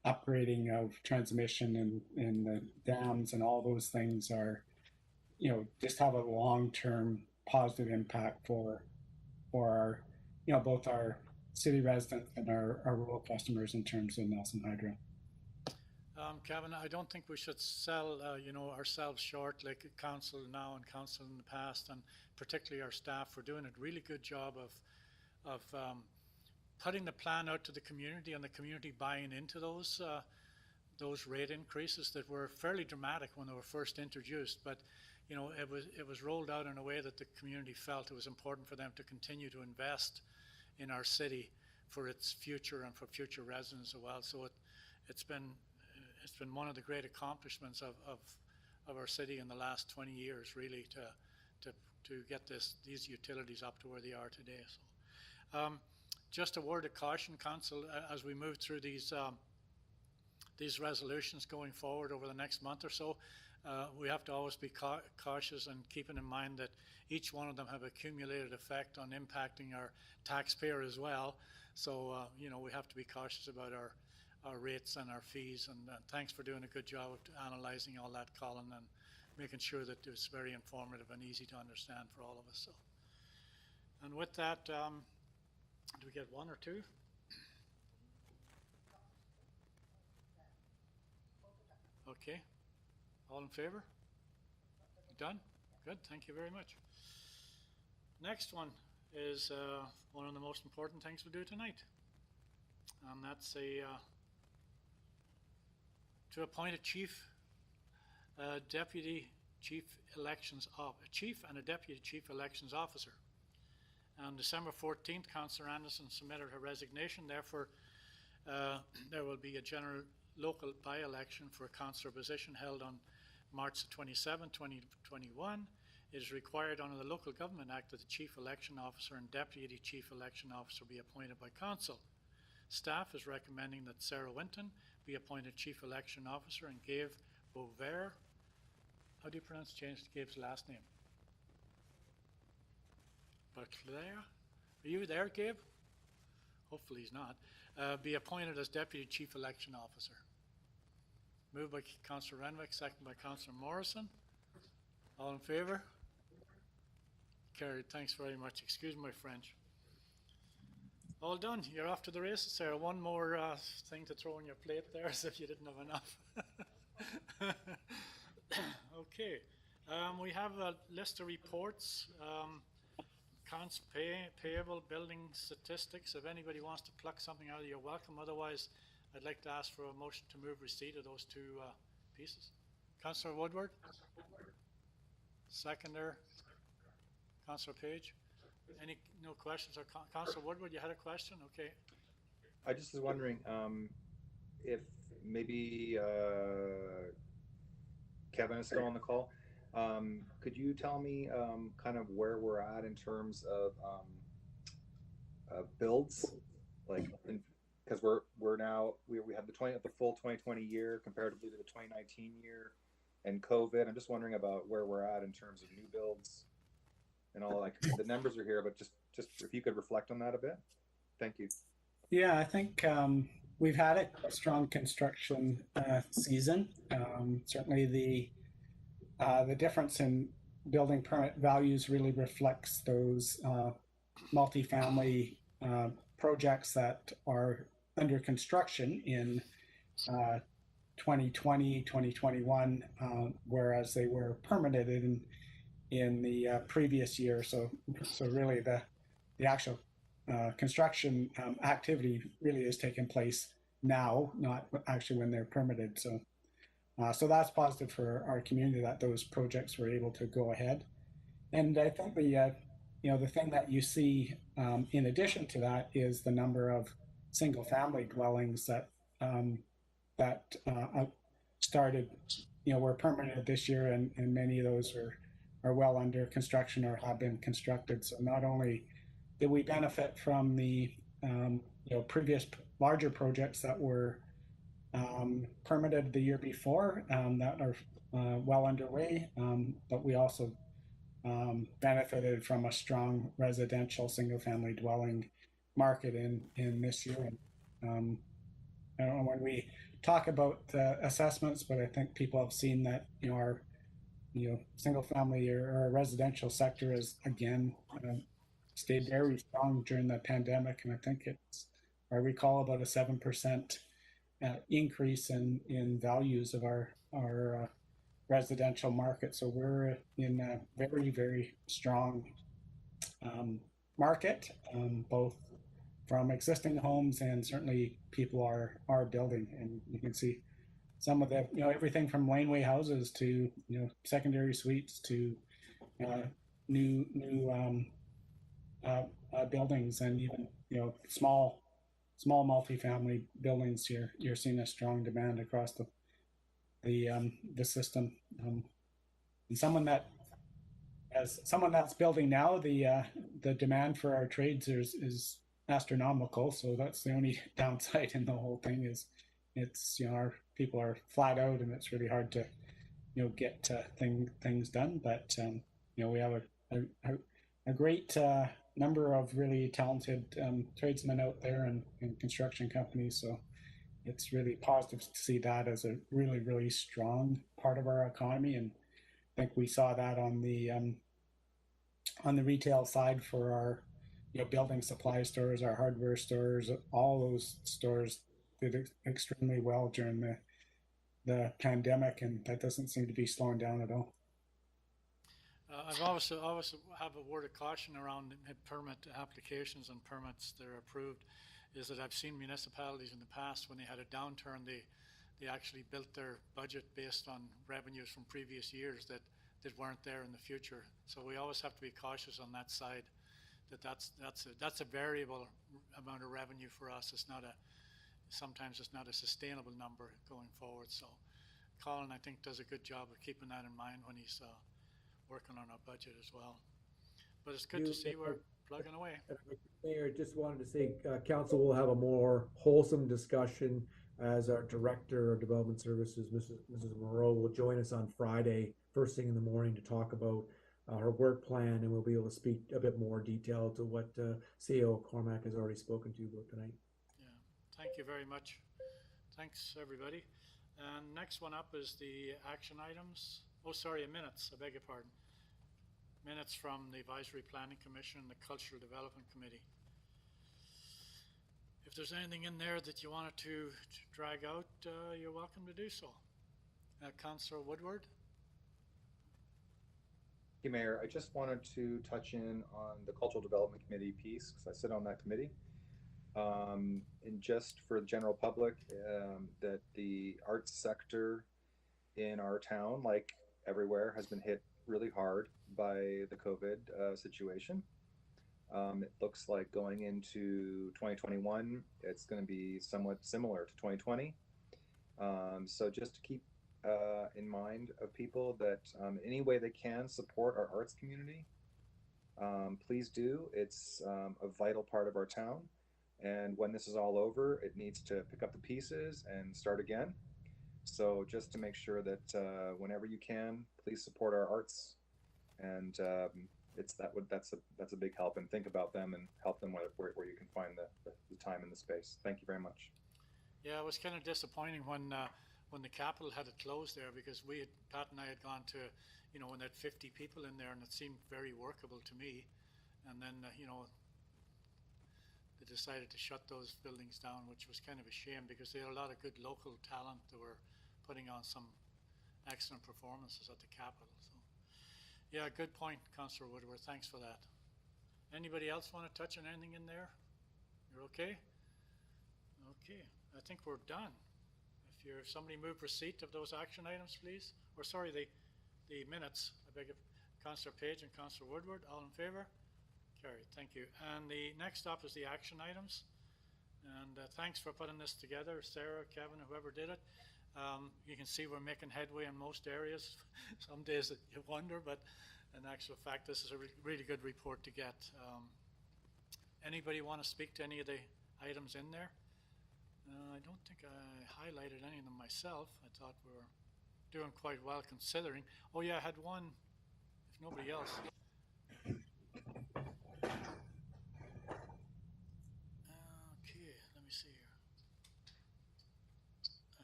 upgrading of transmission and the dams, and all those things are just have a long-term positive impact for our both our city residents and our rural customers in terms of Nelson Hydro. Kevin, I don't think we should sell, ourselves short like council now and council in the past, and particularly our staff for doing a really good job of putting the plan out to the community and the community buying into those rate increases that were fairly dramatic when they were first introduced. But it was rolled out in a way that the community felt it was important for them to continue to invest in our city for its future and for future residents as well. So it's been one of the great accomplishments of our city in the last 20 years, really, to get these utilities up to where they are today. So, just a word of caution, Council, as we move through these resolutions going forward over the next month or so. We have to always be cautious and keeping in mind that each one of them have accumulated effect on impacting our taxpayer as well. So, we have to be cautious about our rates and our fees. And thanks for doing a good job of analyzing all that, Colin, and making sure that it's very informative and easy to understand for all of us. So, and with that, do we get one or two? Okay. All in favor? Done? Good. Thank you very much. Next one is one of the most important things we do tonight. And that's to appoint a chief and a deputy chief elections officer. On December 14th, Councillor Anderson submitted her resignation. Therefore, there will be a general local by-election for a councillor position held on March 27, 2021. It is required under the Local Government Act that the chief election officer and deputy chief election officer be appointed by council. Staff is recommending that Sarah Winton be appointed chief election officer and Gabe Beauvert, how do you pronounce Gabe's last name? Baclair? Are you there, Gabe? Hopefully he's not. Be appointed as deputy chief election officer. Moved by Councillor Renwick, second by Councillor Morrison. All in favour? Carried. Thanks very much. Excuse my French. All done. You're off to the races, Sarah. One more thing to throw on your plate there as if you didn't have enough. Okay. We have a list of reports. Accounts payable, building statistics. If anybody wants to pluck something out, you're welcome. Otherwise, I'd like to ask for a motion to move receipt of those two pieces. Councillor Woodward? Seconder? Councillor Page? No questions? Or Councillor Woodward, you had a question? Okay. I just was wondering if maybe Kevin is still on the call. Could you tell me kind of where we're at in terms of builds, like, because we're now we have the full 2020 year comparatively to the 2019 year, and COVID. I'm just wondering about where we're at in terms of new builds and all. Like, the numbers are here, but just if you could reflect on that a bit. Thank you. Yeah, I think we've had a strong construction season. Certainly the difference in building permit values really reflects those multifamily projects that are under construction in 2020, 2021, whereas they were permitted in the previous year. So really the actual construction activity really is taking place now, not actually when they're permitted. So that's positive for our community that those projects were able to go ahead. And I think the thing that you see in addition to that is the number of single-family dwellings that started, were permitted this year, and many of those are well under construction or have been constructed. So not only did we benefit from the previous larger projects that were permitted the year before that are well underway, but we also benefited from a strong residential single-family dwelling market in this year. I don't know when we talk about assessments, but I think people have seen that our single-family or our residential sector is again stayed very strong during the pandemic, and I think it's, I recall, about a 7% increase in values of our residential market. So we're in a very, very strong market, both from existing homes and certainly people are building. And you can see some of the, everything from laneway houses to, secondary suites to new buildings, and even, small multifamily buildings. You're seeing a strong demand across the system. And as someone that's building now, the demand for our trades is astronomical. So that's the only downside in the whole thing is it's, our people are flat out, and it's really hard to, get things done. But we have a great number of really talented tradesmen out there, and construction companies. So it's really positive to see that as a really, really strong part of our economy. And I think we saw that on the retail side for our, building supply stores, our hardware stores. All those stores did extremely well during the pandemic, and that doesn't seem to be slowing down at all. I've always have a word of caution around permit applications and permits that are approved, is that I've seen municipalities in the past, when they had a downturn, they actually built their budget based on revenues from previous years that weren't there in the future. So we always have to be cautious on that side, that's a variable amount of revenue for us. Sometimes it's not a sustainable number going forward. So Colin, I think, does a good job of keeping that in mind when he's working on our budget as well. But it's good to see we're plugging away. Mayor, just wanted to say, council will have a more wholesome discussion as our Director of Development Services, Mrs. Moreau, will join us on Friday, first thing in the morning, to talk about her work plan, and we'll be able to speak a bit more detail to what CEO Cormac has already spoken to you about tonight. Yeah, thank you very much. Thanks, everybody. And next one up is the action items. Oh, sorry, minutes, I beg your pardon. Minutes from the Advisory Planning Commission and the Cultural Development Committee. If there's anything in there that you wanted to drag out, you're welcome to do so. Councillor Woodward. Hey, Mayor, I just wanted to touch in on the Cultural Development Committee piece, because I sit on that committee. And just for the general public, that the arts sector in our town, like everywhere, has been hit really hard by the COVID situation. It looks like going into 2021, it's going to be somewhat similar to 2020. So just to keep in mind of people that any way they can support our arts community, please do. It's a vital part of our town. And when this is all over, it needs to pick up the pieces and start again. So just to make sure that whenever you can, please support our arts. And that's a big help, and think about them and help them where you can find the time and the space. Thank you very much. Yeah, it was kind of disappointing when the Capitol had it closed there, because Pat and I had gone to, when they had 50 people in there, and it seemed very workable to me. And then, they decided to shut those buildings down, which was kind of a shame, because they had a lot of good local talent that were putting on some excellent performances at the Capitol. So, yeah, good point, Councillor Woodward. Thanks for that. Anybody else want to touch on anything in there? You're okay? Okay, I think we're done. If somebody move receipt of those action items, please. Or sorry, the minutes. I beg of Councillor Page and Councillor Woodward. All in favour? Carried. Thank you. And the next up is the action items. And thanks for putting this together, Sarah, Kevin, whoever did it. You can see we're making headway in most areas. Some days you wonder, but in actual fact, this is a really good report to get. Anybody want to speak to any of the items in there? I don't think I highlighted any of them myself. I thought we were doing quite well considering. Oh yeah, I had one, if nobody else. Okay, let me see here.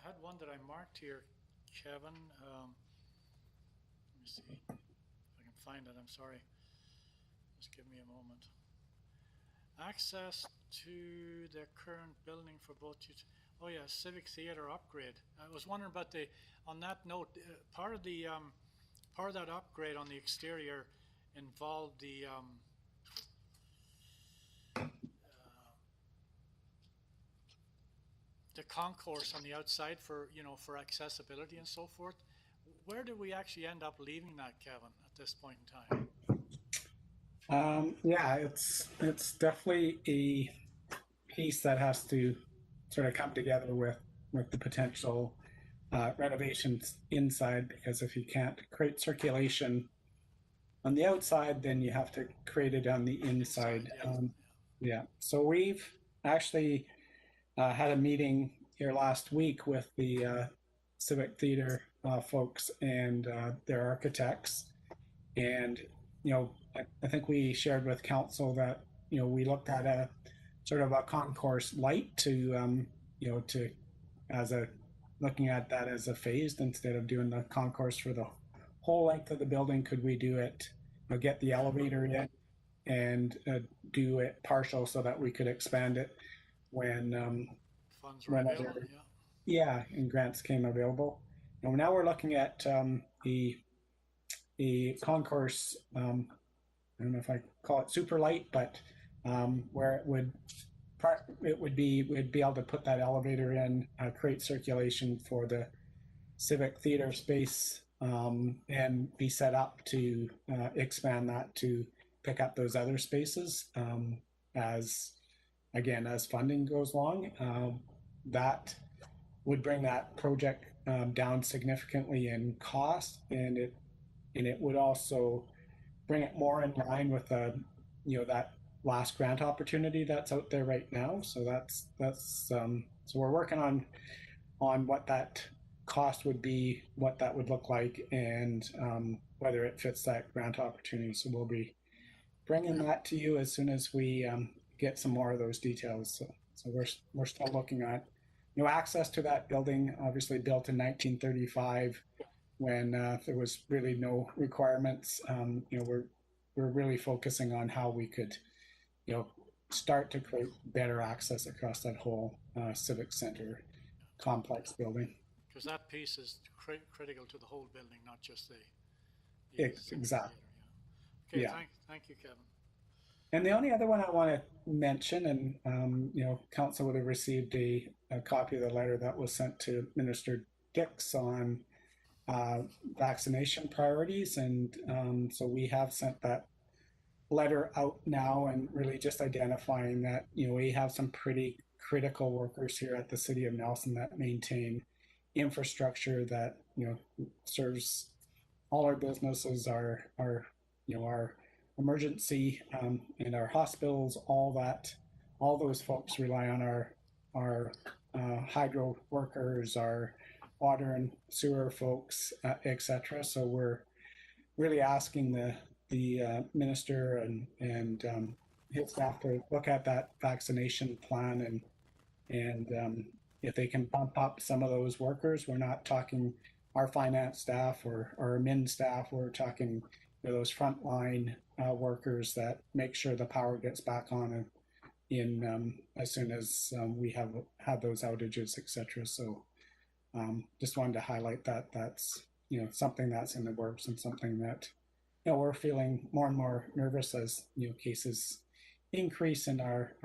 I had one that I marked here, Kevin. Let me see if I can find it. I'm sorry. Just give me a moment. access to the current building for both, oh yeah, Civic Theater upgrade. I was wondering about on that note, part of that upgrade on the exterior involved the concourse on the outside for accessibility and so forth. Where did we actually end up leaving that, Kevin, at this point in time? Yeah, it's definitely a piece that has to sort of come together with the potential renovations inside, because if you can't create circulation on the outside, then you have to create it on the inside. Yeah. So we've actually had a meeting here last week with the Civic Theater folks and their architects, and I think we shared with council that we looked at a sort of a concourse light to looking at that as a phased, instead of doing the concourse for the whole length of the building. Could we do it, get the elevator in and do it partial so that we could expand it when funds were available, and grants came available. And now we're looking at a concourse, I don't know if I call it super light, but where we'd be able to put that elevator in, create circulation for the Civic Theater space, and be set up to expand that to pick up those other spaces as funding goes along. That would bring that project down significantly in cost, and it would also bring it more in line with that last grant opportunity that's out there right now. So so we're working on what that cost would be, what that would look like, and whether it fits that grant opportunity. So we'll be bringing that to you as soon as we get some more of those details. So we're still looking at access to that building, obviously built in 1935 when there was really no requirements. We're really focusing on how we could start to create better access across that whole civic center complex building. Because that piece is critical to the whole building, not just the exactly. Okay, yeah. Thank you, Kevin. And the only other one I want to mention, and council would have received a copy of the letter that was sent to Minister Dix on vaccination priorities, and so we have sent that letter out now, and really just identifying that we have some pretty critical workers here at the City of Nelson that maintain infrastructure that serves all our businesses, our emergency and our hospitals. All those folks rely on our hydro workers, our water and sewer folks, etc. So we're really asking the minister and his staff to look at that vaccination plan, and if they can bump up some of those workers. We're not talking our finance staff or our admin staff. We're talking those frontline workers that make sure the power gets back on in as soon as we have those outages, etc. So just wanted to highlight that that's something that's in the works, and something that we're feeling more and more nervous as cases increase in our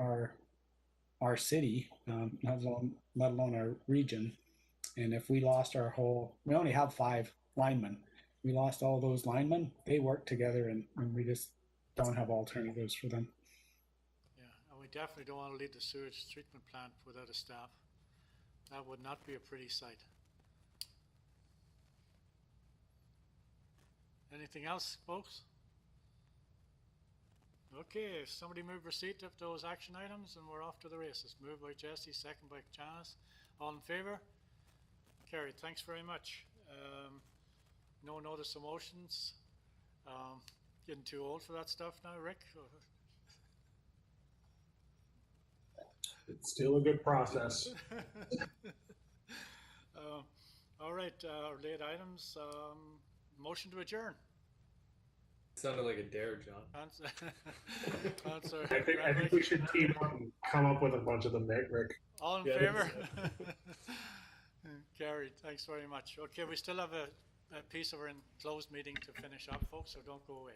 city, let alone our region. And if we lost we only have 5 linemen. We lost all those linemen. They work together, and we just don't have alternatives for them. Yeah, and we definitely don't want to leave the sewage treatment plant without a staff. That would not be a pretty sight. Anything else, folks? Okay, if somebody move receipt of those action items, and we're off to the races. Moved by Jesse, second by Janice. All in favor? Carried. Thanks very much. No notice of motions. Getting too old for that stuff now, Rick? It's still a good process. All right, late items. Motion to adjourn. Sounded like a dare, John. Councillor I think Renwick. we should team up and come up with a bunch of them, Rick. All in Yeah, favor? Carried. Thanks very much. Okay, we still have a piece of our enclosed meeting to finish up, folks, so don't go away.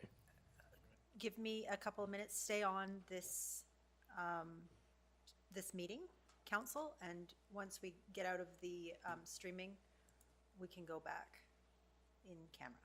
Give me a couple of minutes, stay on this, this meeting, council, and once we get out of the streaming, we can go back in camera.